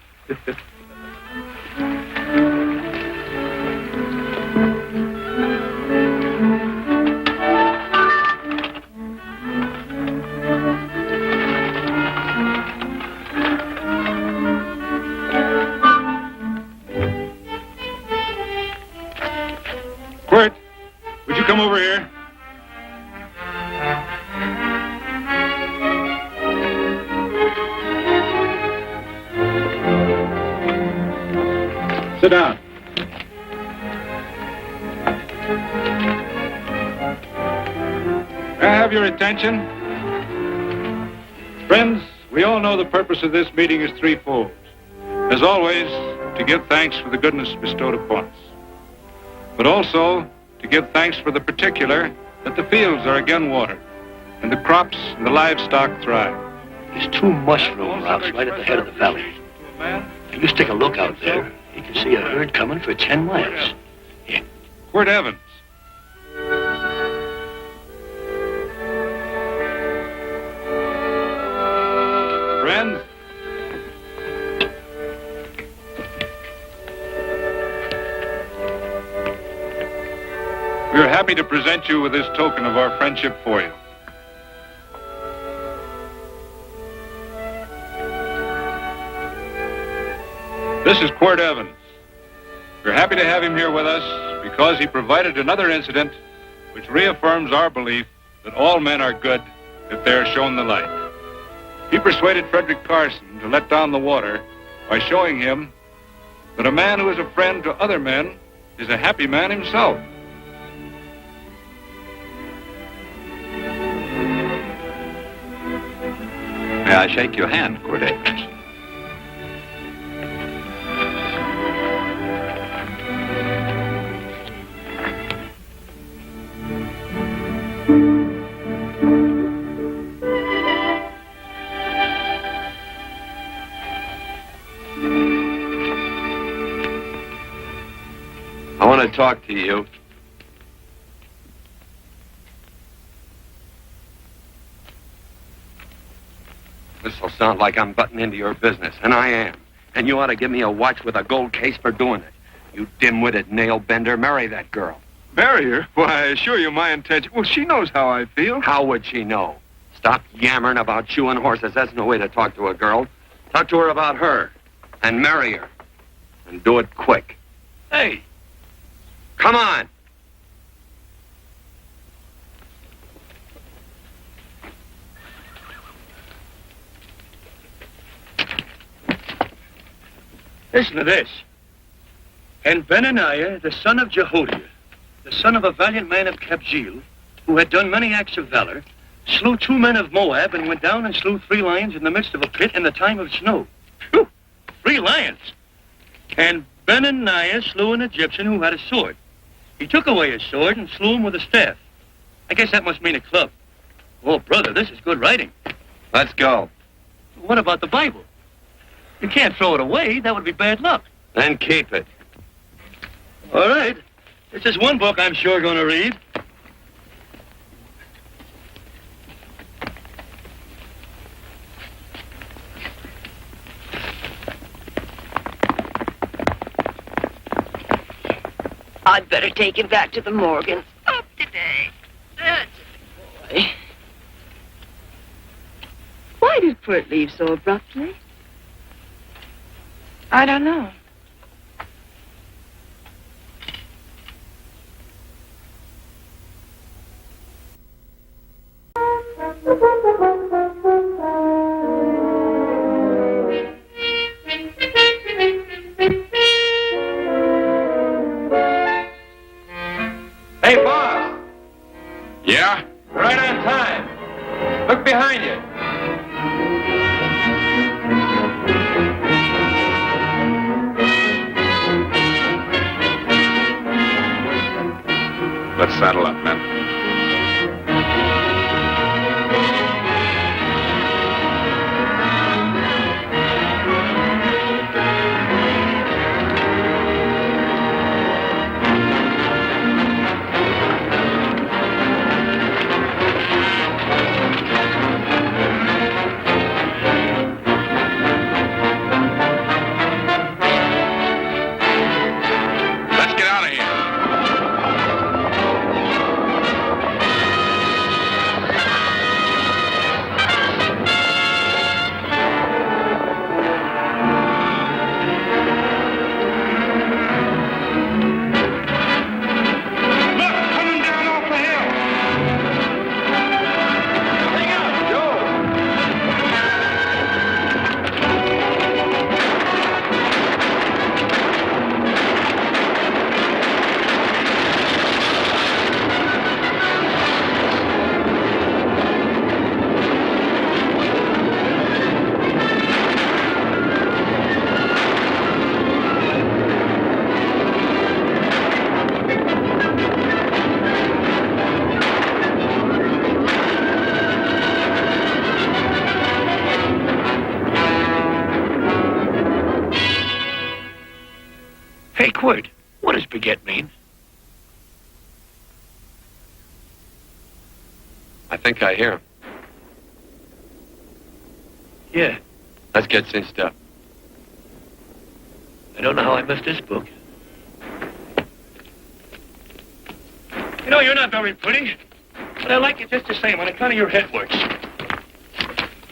Quirt, would you come over here? Sit down. May I have your attention? Friends, we all know the purpose of this meeting is threefold. As always, to give thanks for the goodness bestowed upon us, but also to give thanks for the particular that the fields are again watered and the crops and the livestock thrive. There's two mushroom rocks right at the head of the valley. You just take a look out there. You can see a herd coming for 10 miles. Yeah. Quirt Evans. Friends, we are happy to present you with this token of our friendship for you. This is Quirt Evans. We're happy to have him here with us because he provided another incident which reaffirms our belief that all men are good if they are shown the light. He persuaded Frederick Carson to let down the water by showing him that a man who is a friend to other men is a happy man himself. May I shake your hand, Quirt Evans? I want to talk to you. This'll sound like I'm butting into your business, and I am. And you ought to give me a watch with a gold case for doing it. You dim-witted nail-bender, marry that girl. Marry her? Why, I assure you my intention... Well, she knows how I feel. How would she know? Stop yammering about shoeing horses. That's no way to talk to a girl. Talk to her about her, and marry her. And do it quick. Hey. Come on. Listen to this. And Benaniah, the son of Jehoiada, the son of a valiant man of Kabzeel, who had done many acts of valor, slew 2 men of Moab and went down and slew 3 lions in the midst of a pit in the time of snow. Whew, 3 lions. And Benaniah slew an Egyptian who had a sword. He took away his sword and slew him with a staff. I guess that must mean a club. Oh, brother, this is good writing. Let's go. What about the Bible? You can't throw it away. That would be bad luck. Then keep it. All right. This is one book I'm sure going to read. I'd better take him back to the Morgans. Up today. That's a boy. Why did Quirt leave so abruptly? I don't know. Hey, boss. Yeah? Right on time. Let's saddle up, men. Let's get out of here. Hey, Quirt, what does baguette mean? I think I hear him. Yeah, Let's get cinched up. I don't know how I missed this book. You know, you're not very pretty, but I like you just the same on account of your head works.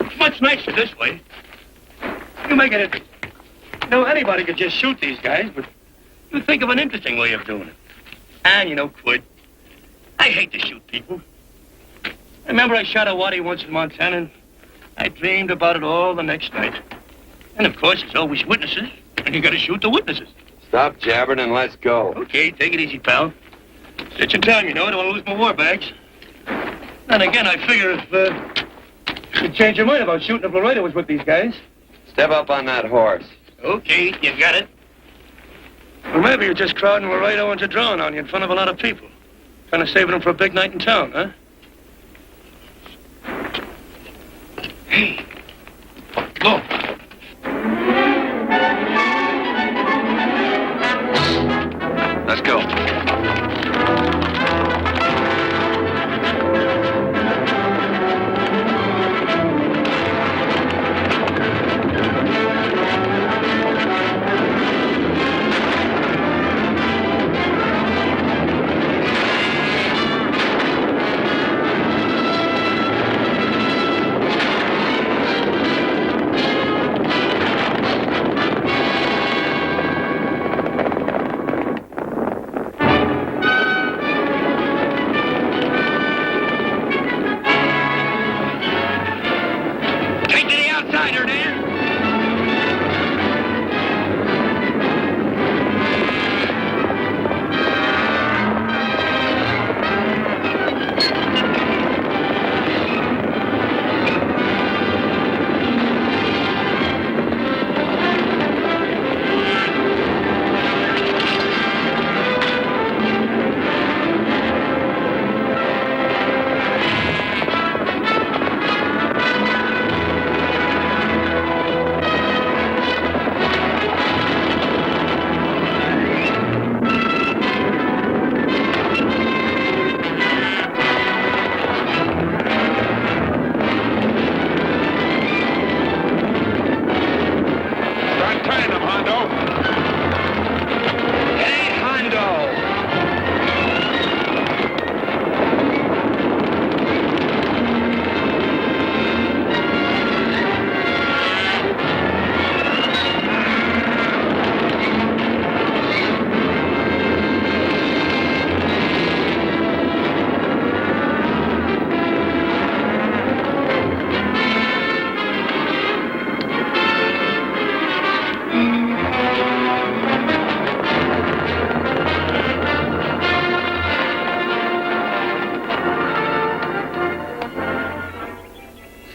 It's much nicer this way. You make it interesting. You know, anybody could just shoot these guys, but you think of an interesting way of doing it. And, you know, Quirt, I hate to shoot people. I remember I shot a waddy once in Montana, and I dreamed about it all the next night. And, of course, there's always witnesses, and you got to shoot the witnesses. Stop jabbering and let's go. Okay, take it easy, pal. Stitching time, you know. I don't want to lose my war bags. And again, I figure if you'd change your mind about shooting if Laredo was with these guys. Step up on that horse. Okay, you got it. Well, maybe you're just crowding Laredo into drawing on you in front of a lot of people. Kind of saving them for a big night in town, huh? Hey, go. Let's go.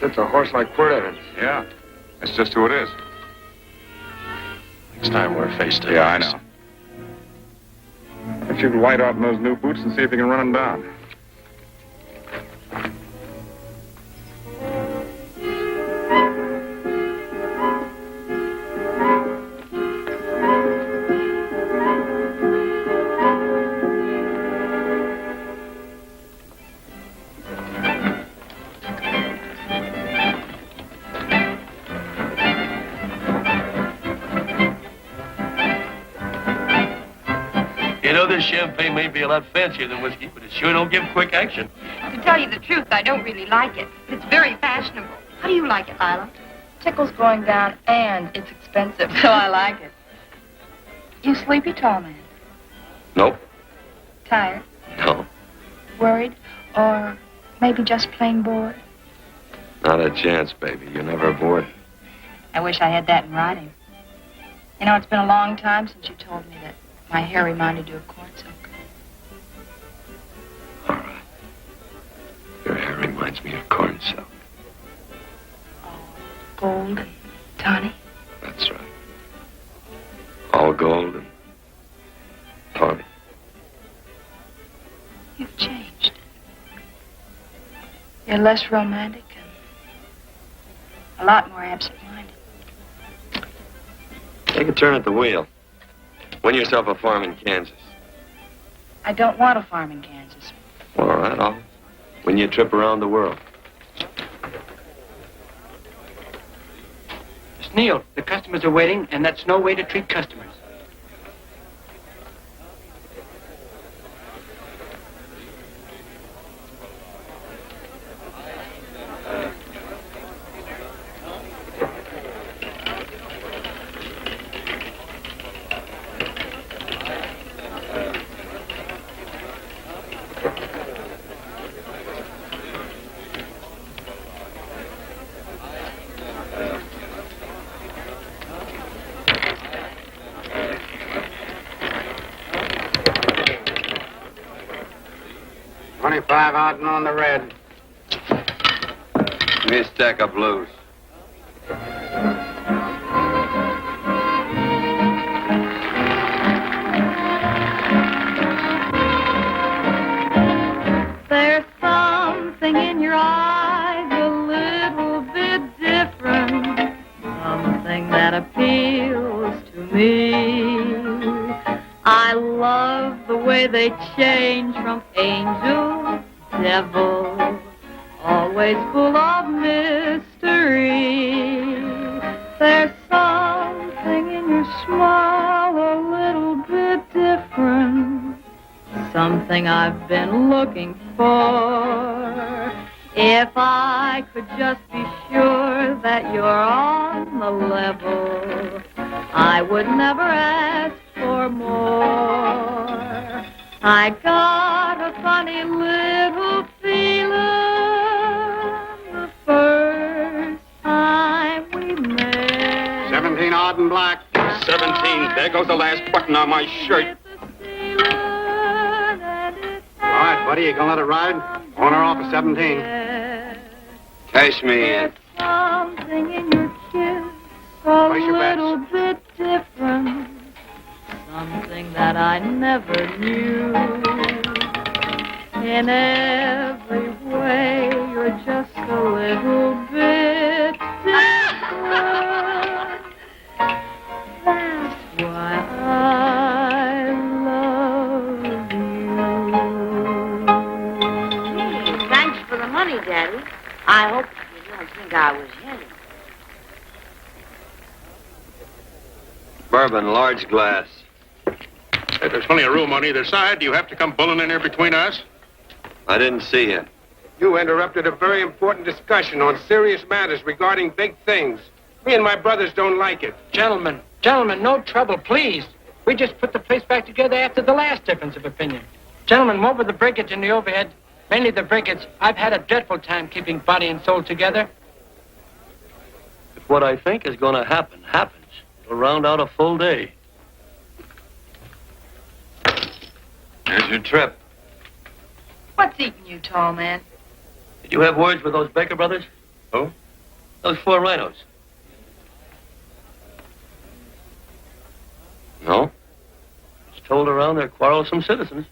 It's a horse like Quirt Evans. Yeah, that's just who it is. Next time we're face to face. Yeah, I know. don't you light out in those new boots and see if you can run them down. You know, this champagne may be a lot fancier than whiskey, but it sure don't give quick action. To tell you the truth, I don't really like it. It's very fashionable. How do you like it, Lila? Tickle's going down, and it's expensive, so I like it. You sleepy, tall man? Nope. Tired? No. Worried? Or maybe just plain bored? Not a chance, baby. You're never bored. I wish I had that in writing. You know, it's been a long time since you told me that my hair reminded you of corn silk. All right. Your hair reminds me of corn silk. Gold and tawny? That's right. All gold and tawny. You've changed. You're less romantic and a lot more absent-minded. Take a turn at the wheel. Win yourself a farm in Kansas. I don't want a farm in Kansas. All right, I'll win you a trip around the world. Miss Neal, the customers are waiting, and that's no way to treat customers. $25 out and on the red. Give me a stack of blues. There's something in your eyes a little bit different, something that appeals to me. I love the way they change from angel, devil, always full of mystery. There's something in your smile a little bit different, something I've been looking for. If I could just be sure that you're on the level, I would never ask for more. I got a funny little feeling the first time we met. 17 odd and black. 17. There goes the last button on my shirt. All right, buddy, you gonna let it ride? On or off of 17. Cash me in. Something in your kiss a little bit different, something that I never knew. In every way, you're just a little bit different. That's why I love you. Thanks for the money, Daddy. I hope you don't think I was hitting. Bourbon, large glass. Hey, there's plenty of room on either side. Do you have to come bulling in here between us? I didn't see you. You interrupted a very important discussion on serious matters regarding big things. Me and my brothers don't like it. Gentlemen, no trouble, please. We just put the place back together after the last difference of opinion. Gentlemen, what with the breakage and the overhead, mainly the breakage, I've had a dreadful time keeping body and soul together. If what I think is going to happen happens, it'll round out a full day. Here's your trip. What's eating you, tall man? Did you have words with those Baker brothers? Who? Those 4 rhinos. No? It's told around they're quarrelsome citizens.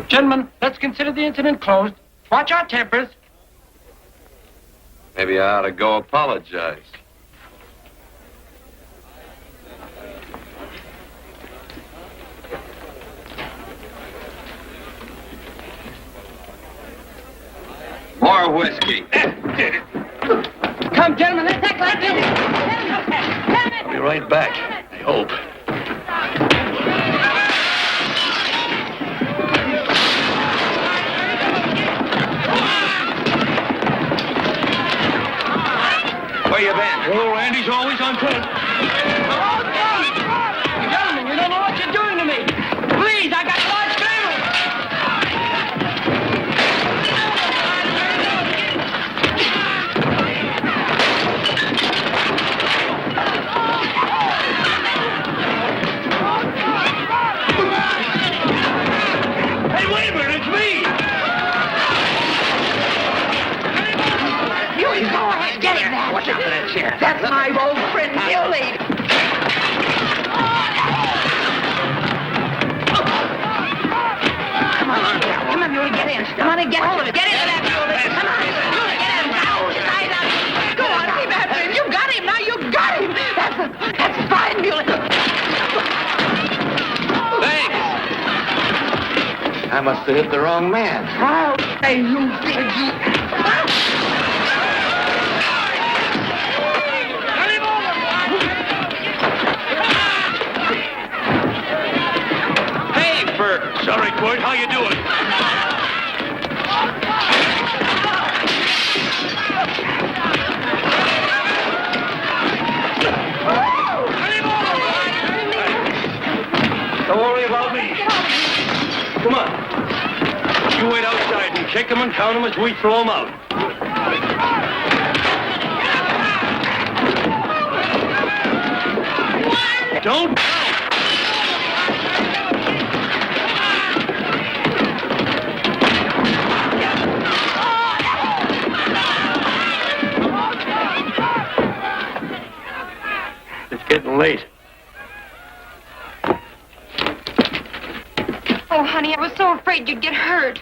Gentlemen, let's consider the incident closed. Watch our tempers. Maybe I ought to go apologize. More whiskey. Come, gentlemen, let's act like this. I'll be right back, I hope. Where you been? Oh, Randy's always on point. Gentlemen, you don't know what you're doing to me. Please, I got a large family. Hey, wait a minute, it's me! You go ahead, get it now. Watch out for that chair. That's my old friend, Billy. Come on, Muley, get in. Come on and get hold of it. Get into that, Muley. Come on. Muley, get in. Now, side up. Go on, see Badman. You got him. Now you got him. That's fine, Muley. Thanks. I must have hit the wrong man. Oh, hey, you did. Hey, Bert. Sorry, Quirt, how you doing? Don't worry about me. Come on. You wait outside and kick them and count them as we throw them out. Don't. It's getting late. Oh, honey, I was so afraid you'd get hurt.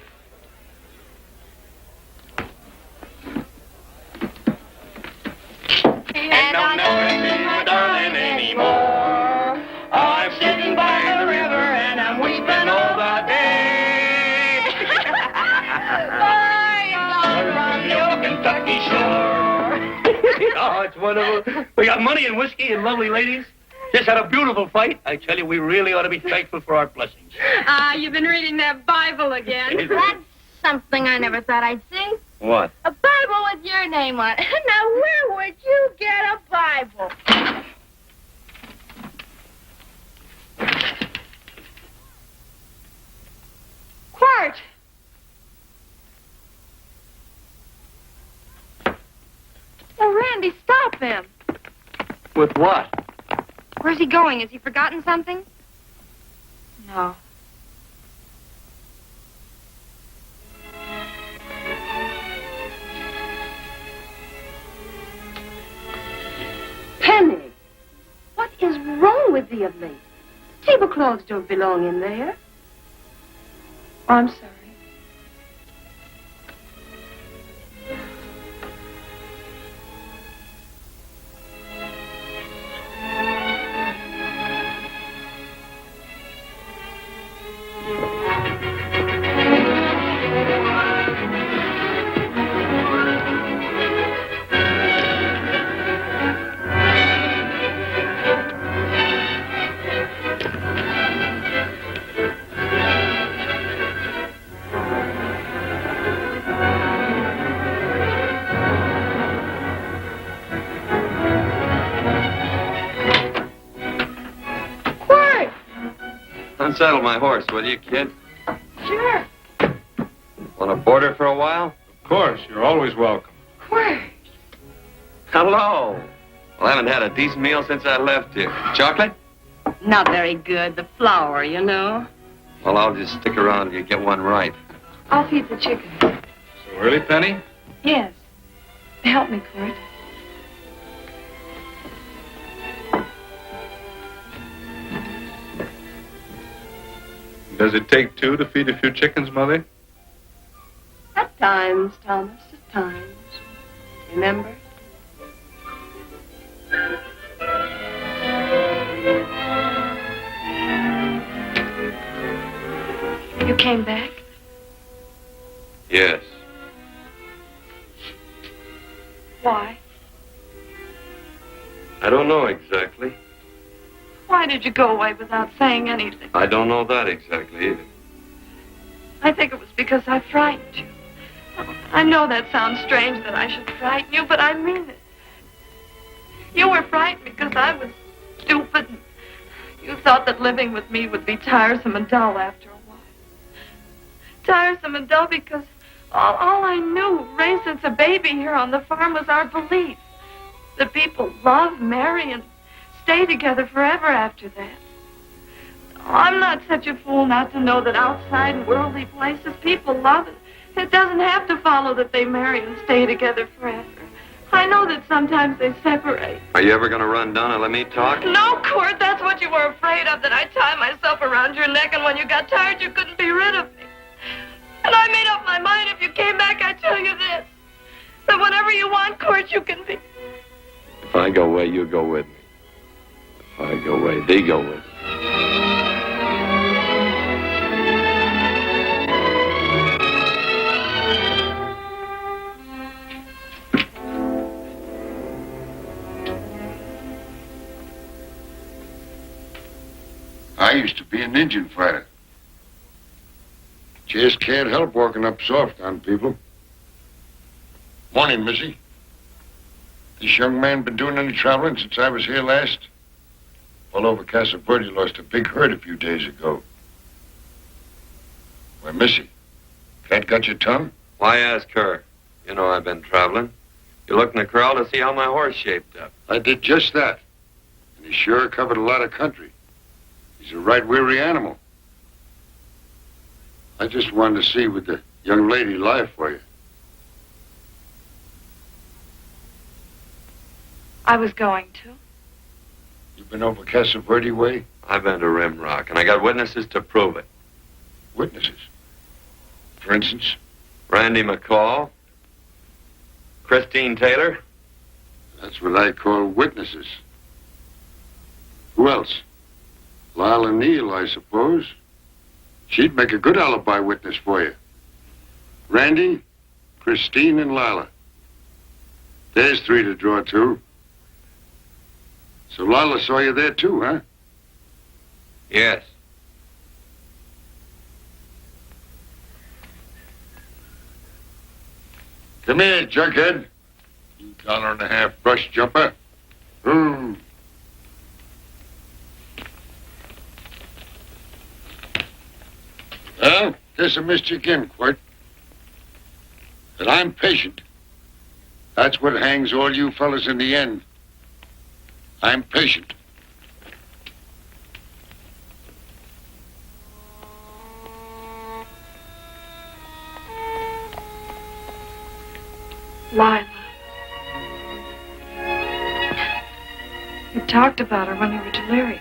And I'll never see my darling anymore. I'm sitting by the river and I'm weeping all the day. From the old Kentucky shore. Oh, it's wonderful. We got money and whiskey and lovely ladies. Just had a beautiful fight. I tell you, we really ought to be thankful for our blessings. You've been reading that Bible again. That's something I never thought I'd see. What? A Bible with your name on it. Now, where would you get a Bible? Quirt! Oh, Randy, stop him. With what? Where's he going? Has he forgotten something? No. Penny, what is wrong with thee of late? Tablecloths don't belong in there. Oh, I'm sorry. Unsaddle my horse, will you, kid? Sure. Want to board her for a while? Of course, you're always welcome. Quirt. Hello. Well, I haven't had a decent meal since I left here. Chocolate? Not very good. The flour, you know. Well, I'll just stick around till you get one right. I'll feed the chickens. So early, Penny? Yes. Help me, Quirt. Does it take two to feed a few chickens, Mother? At times, Thomas, at times. Remember? You came back? Yes. Why? I don't know exactly. Why did you go away without saying anything? I don't know that exactly either. I think it was because I frightened you. I know that sounds strange that I should frighten you, but I mean it. You were frightened because I was stupid. You thought that living with me would be tiresome and dull after a while. Tiresome and dull because all I knew, raised since a baby here on the farm, was our belief that people love, marry, and stay together forever after that. I'm not such a fool not to know that outside in worldly places people love, and it doesn't have to follow that they marry and stay together forever. I know that sometimes they separate. Are you ever going to run down and let me talk? No, Quirt, that's what you were afraid of, that I'd tie myself around your neck, and when you got tired, you couldn't be rid of me. And I made up my mind, if you came back, I'd tell you this, that whenever you want, Quirt, you can be. If I go away, you go with me. If I go away, they go with me. I used to be an Indian fighter. Just can't help walking up soft on people. Morning, Missy. This young man been doing any traveling since I was here last? All over Casa Verde lost a big herd a few days ago. Why, Missy, cat got your tongue? Why ask her? You know I've been traveling. You looked in the corral to see how my horse shaped up. I did just that. And he sure covered a lot of country. He's a right weary animal. I just wanted to see would the young lady lie for you. I was going to. You've been over Casa Verde way? I've been to Rimrock, and I got witnesses to prove it. Witnesses? For instance? Randy McCall, Christine Taylor. That's what I call witnesses. Who else? Lila Neal, I suppose. She'd make a good alibi witness for you. Randy, Christine, and Lila. There's three to draw to. So Lila saw you there too, huh? Yes. Come here, junkhead. You $1.50 brush jumper. Ooh. Well, guess I missed you again, Quirt. But I'm patient. That's what hangs all you fellas in the end. I'm patient. Lila. You talked about her when you were delirious.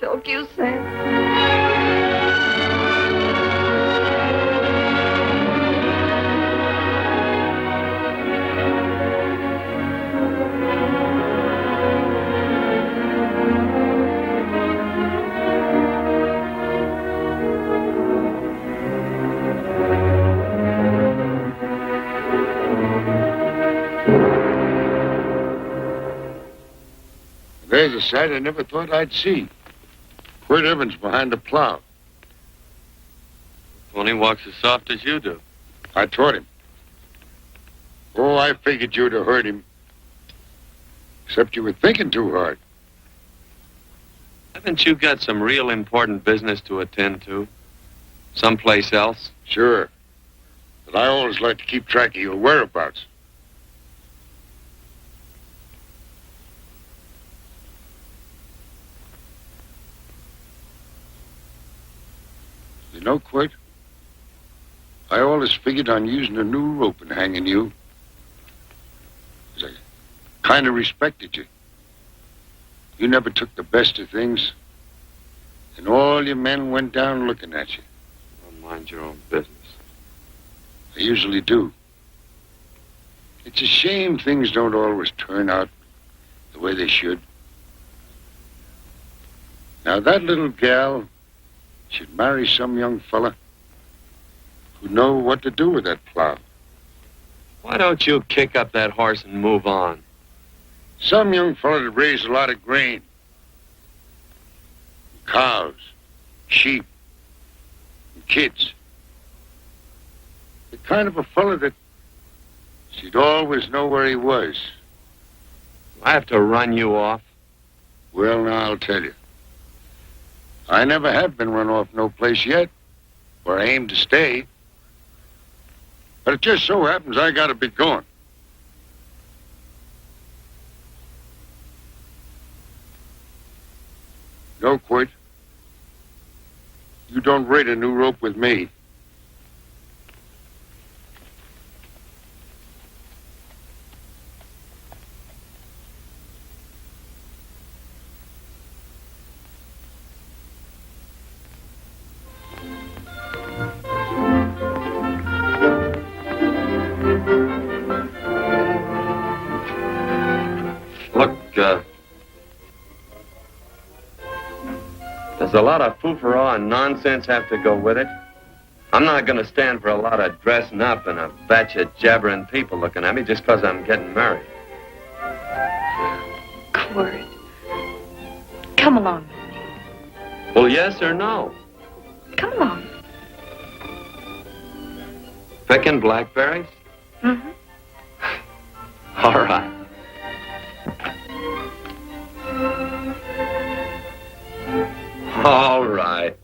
silk you said. There's a sight I never thought I'd see. Quirt Evans behind the plow. Pony walks as soft as you do. I taught him. Oh, I figured you'd have hurt him. Except you were thinking too hard. Haven't you got some real important business to attend to? Someplace else? Sure. But I always like to keep track of your whereabouts. You know, Quirt, I always figured on using a new rope and hanging you. 'Cause I kind of respected you. You never took the best of things, and all your men went down looking at you. Well, mind your own business. I usually do. It's a shame things don't always turn out the way they should. Now, that little gal should marry some young fella who'd know what to do with that plow. Why don't you kick up that horse and move on? Some young fella that raised a lot of grain. Cows, sheep, and kids. The kind of a fella that she'd always know where he was. I have to run you off. Well, now, I'll tell you. I never have been run off no place yet, where I aim to stay. But it just so happens I gotta be going. No, Quirt. You don't raid a new rope with me. Look, there's a lot of foo-for-all and nonsense have to go with it. I'm not going to stand for a lot of dressing up and a batch of jabbering people looking at me just because I'm getting married. Quirt, come along with me. Well, yes or no? Come along. Picking blackberries? Mm-hmm. All right. All right.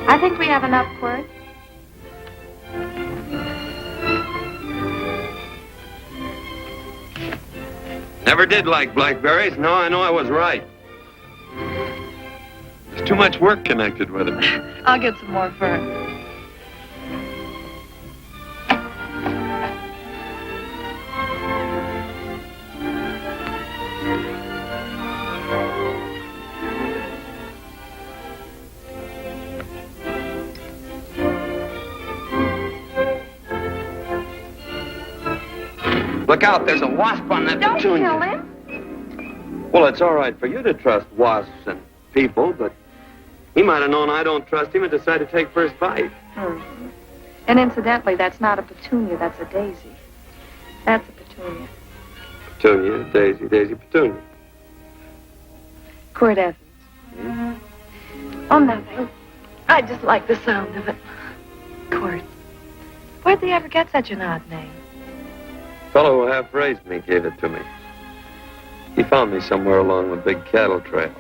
I think we have enough, Quirt. Never did like blackberries. Now I know I was right. There's too much work connected with it. I'll get some more fern. Look out, there's a wasp on that Don't petunia. kill him. Well, it's all right for you to trust wasps and people, but he might have known I don't trust him and decided to take first bite. Mm-hmm. And incidentally, that's not a petunia, that's a daisy. That's a petunia. Petunia, daisy, daisy, petunia. Quirt Evans. Oh, nothing. I just like the sound of it. Quirt. Where'd they ever get such an odd name? Fellow who half-raised me gave it to me. He found me somewhere along the big cattle trail.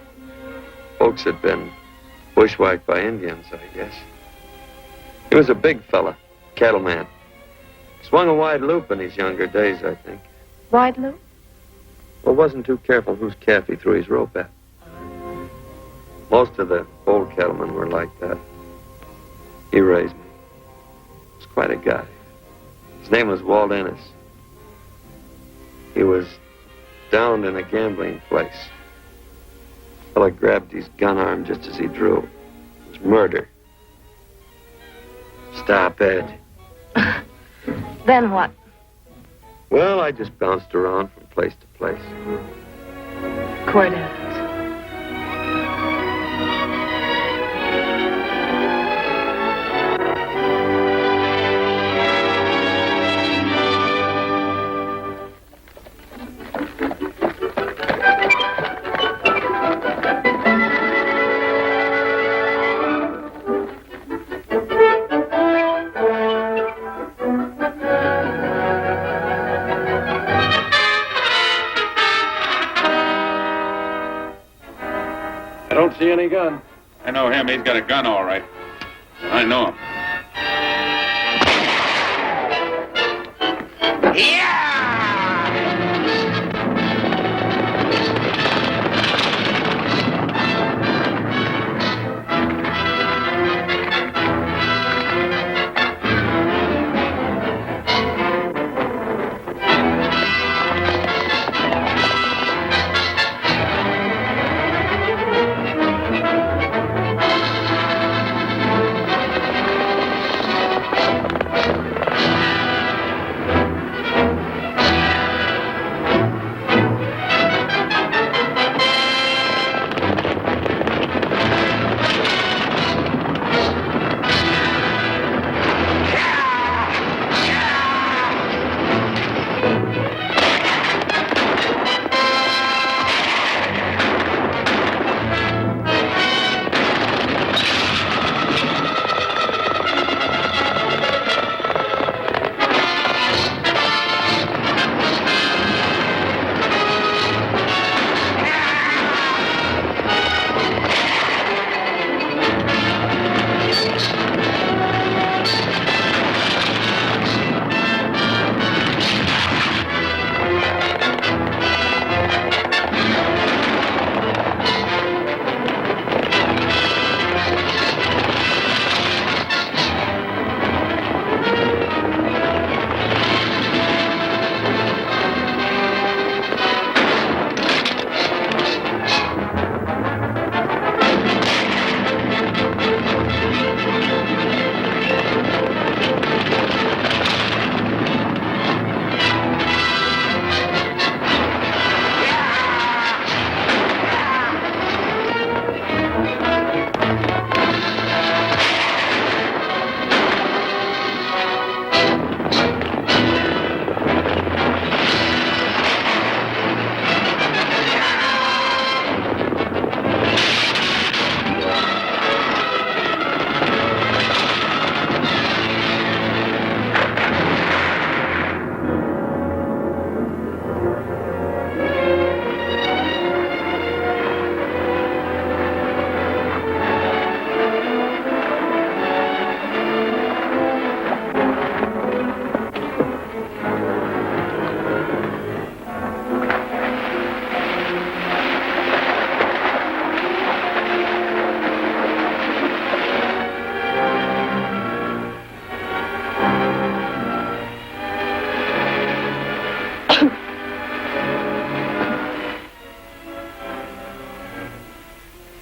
Folks had been bushwhacked by Indians, I guess. He was a big fella, cattleman. Swung a wide loop in his younger days, I think. Why'd Lou? Well, wasn't too careful whose calf he threw his rope at. Most of the old cattlemen were like that. He raised me. He was quite a guy. His name was Walt Ennis. He was downed in a gambling place. The fella grabbed his gun arm just as he drew. It was murder. Stop it. Then what? Well, I just bounced around from place to place. Quirt Evans. I don't see any gun. I know him. He's got a gun, all right. I know him.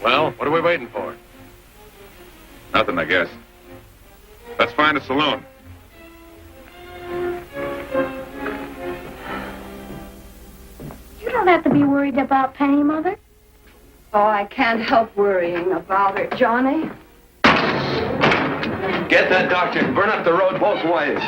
Well, what are we waiting for? Nothing, I guess. Let's find a saloon. You don't have to be worried about Penny, Mother. Oh, I can't help worrying about her, Johnny. Get that doctor and burn up the road both ways.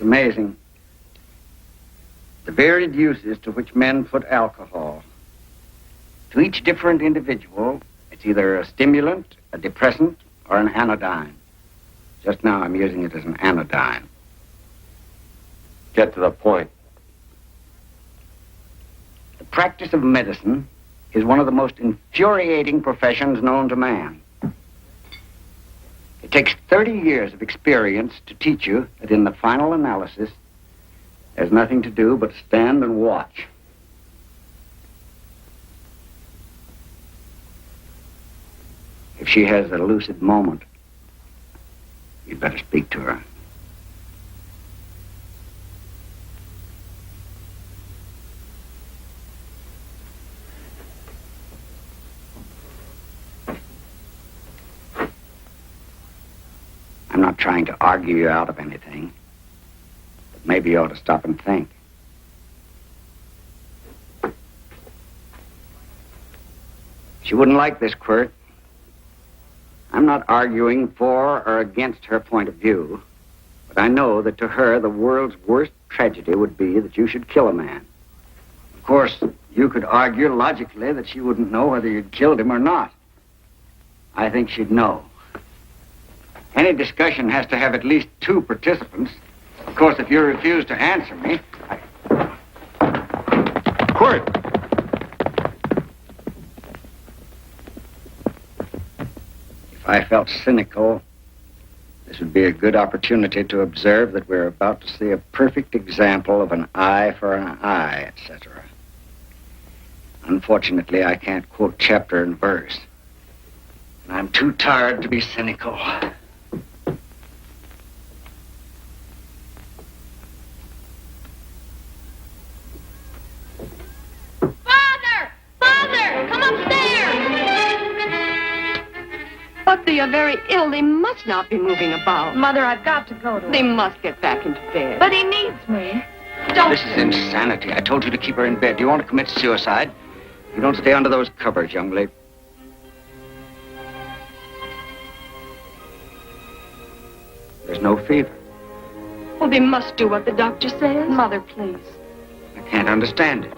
amazing. The varied uses to which men put alcohol. To each different individual, it's either a stimulant, a depressant, or an anodyne. Just now I'm using it as an anodyne. Get to the point. The practice of medicine is one of the most infuriating professions known to man. It takes 30 years of experience to teach you that in the final analysis, there's nothing to do but stand and watch. If she has a lucid moment, you'd better speak to her. I'm not trying to argue you out of anything, but maybe you ought to stop and think. She wouldn't like this, Quirt. I'm not arguing for or against her point of view, but I know that to her the world's worst tragedy would be that you should kill a man. Of course, you could argue logically that she wouldn't know whether you'd killed him or not. I think she'd know. Any discussion has to have at least two participants. Of course, if you refuse to answer me, Quirt! If I felt cynical, this would be a good opportunity to observe that we're about to see a perfect example of an eye for an eye, etc. Unfortunately, I can't quote chapter and verse. And I'm too tired to be cynical. But they are very ill. They must not be moving about. Mother, I've got to go to They him. must get back into bed. But he needs me. Don't. This is insanity. I told you to keep her in bed. Do you want to commit suicide? You don't stay under those covers, young lady. There's no fever. Well, they must do what the doctor says. Mother, please. I can't understand it.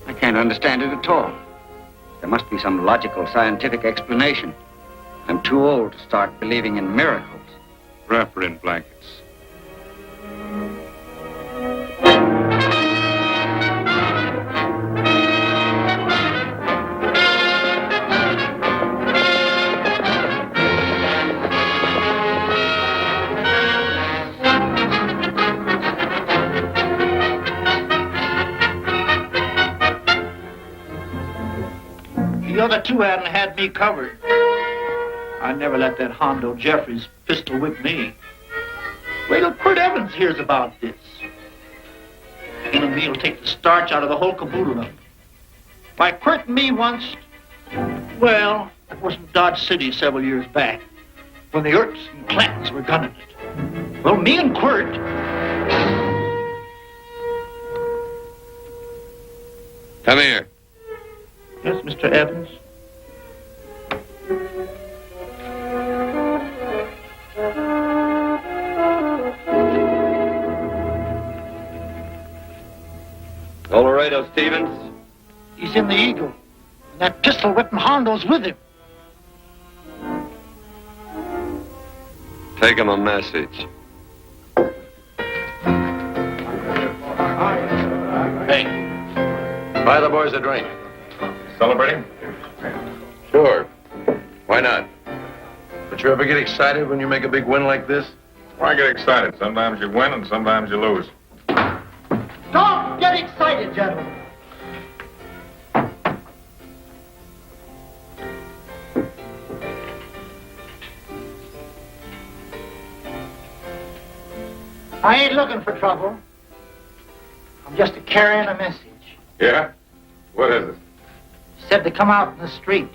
I can't understand it at all. There must be some logical, scientific explanation. I'm too old to start believing in miracles. Wrap her in blankets. The other two hadn't had me covered. I never let that Hondo Jeffries pistol whip me. Wait till Quirt Evans hears about this. Him and me'll take the starch out of the whole caboodle of it. Why, Quirt and me once, well, it was in Dodge City several years back, when the Earps and Clantons were gunning it. Well, me and Quirt... Come here. Yes, Mr. Evans? Laredo Stevens? He's in the Eagle. And that pistol whipping Hondo's with him. Take him a message. Hey, buy the boys a drink. Celebrating? Sure. Why not? But you ever get excited when you make a big win like this? Why get excited? Sometimes you win and sometimes you lose. Don't get excited, gentlemen. I ain't looking for trouble. I'm just carrying a message. Yeah? What is it? Said to come out in the street.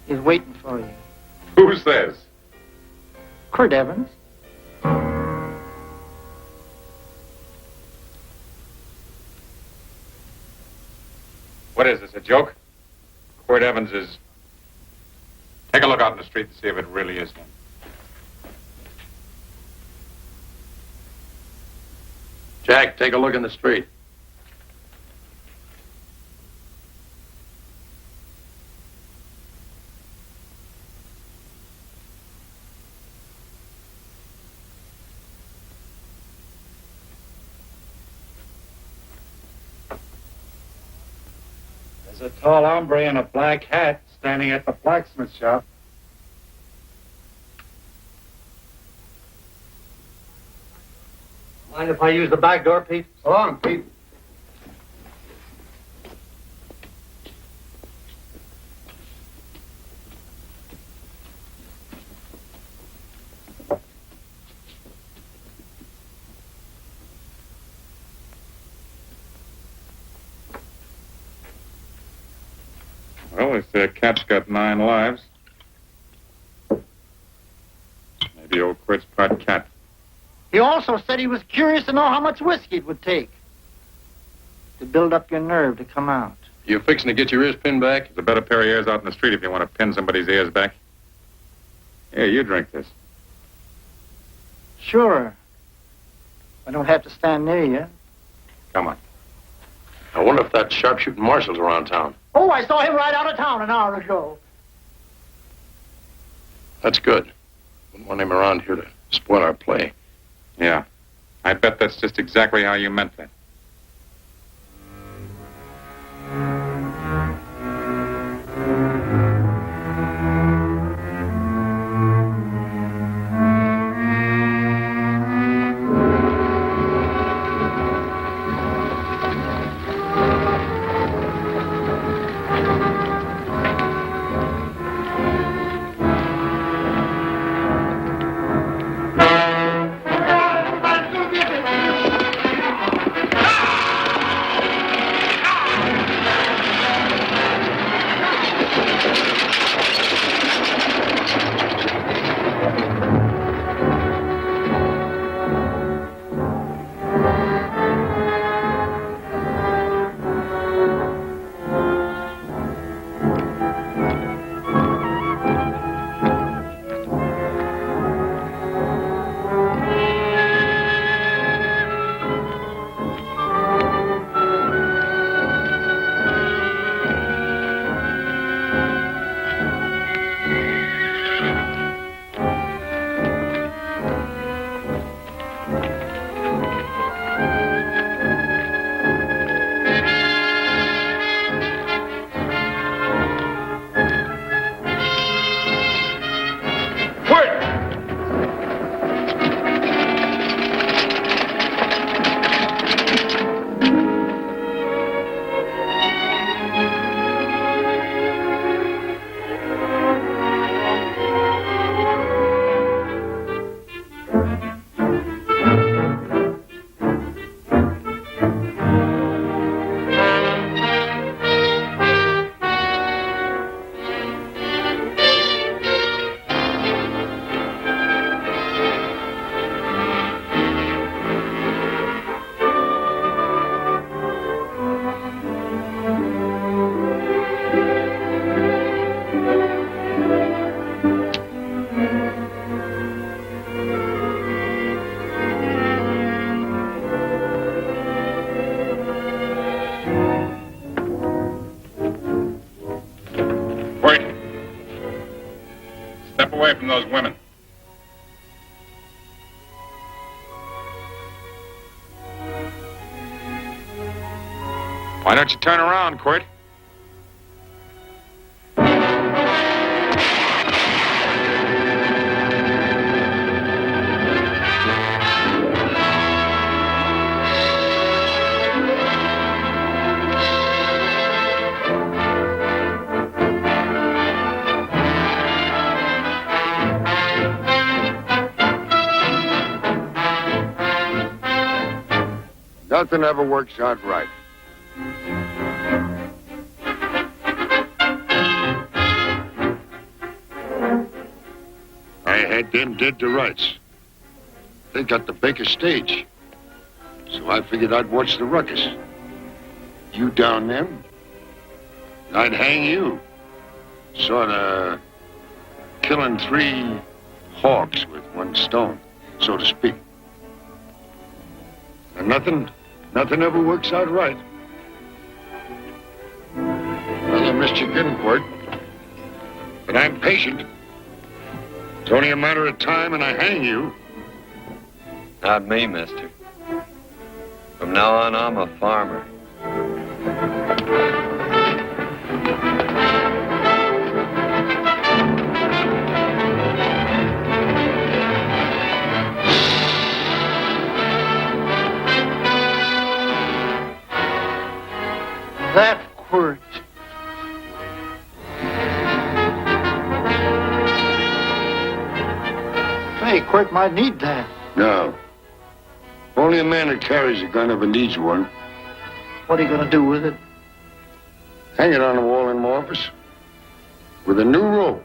He's waiting for you. Who says? Quirt Evans. What is this, a joke? Quirt Evans is... Take a look out in the street to see if it really is him. Jack, take a look in the street. There's a tall hombre in a black hat standing at the blacksmith shop. Mind if I use the back door, Pete? So long, Pete. Well, they say a cat's got 9 lives. Maybe old Quirt's part cat. He also said he was curious to know how much whiskey it would take to build up your nerve to come out. You fixing to get your ears pinned back? There's a better pair of ears out in the street if you want to pin somebody's ears back. Here, you drink this. Sure. I don't have to stand near you. Come on. I wonder if that sharpshooting marshal's around town. Oh, I saw him right out of town an hour ago. That's good. Wouldn't want him around here to spoil our play. Yeah. I bet that's just exactly how you meant that. Away from those women. Why don't you turn around, Quirt? Nothing ever works out right. I had them dead to rights. They got the Baker stage. So I figured I'd watch the ruckus. You down them, and I'd hang you. Sort of killing 3 hawks with 1 stone, so to speak. And And nothing ever works out right. Well, I missed you again, Quirt. But I'm patient. It's only a matter of time and I hang you. Not me, mister. From now on, I'm a farmer. That Quirt. Hey, Quirt might need that. No. Only a man who carries a gun ever needs one. What are you going to do with it? Hang it on the wall in my office with a new rope.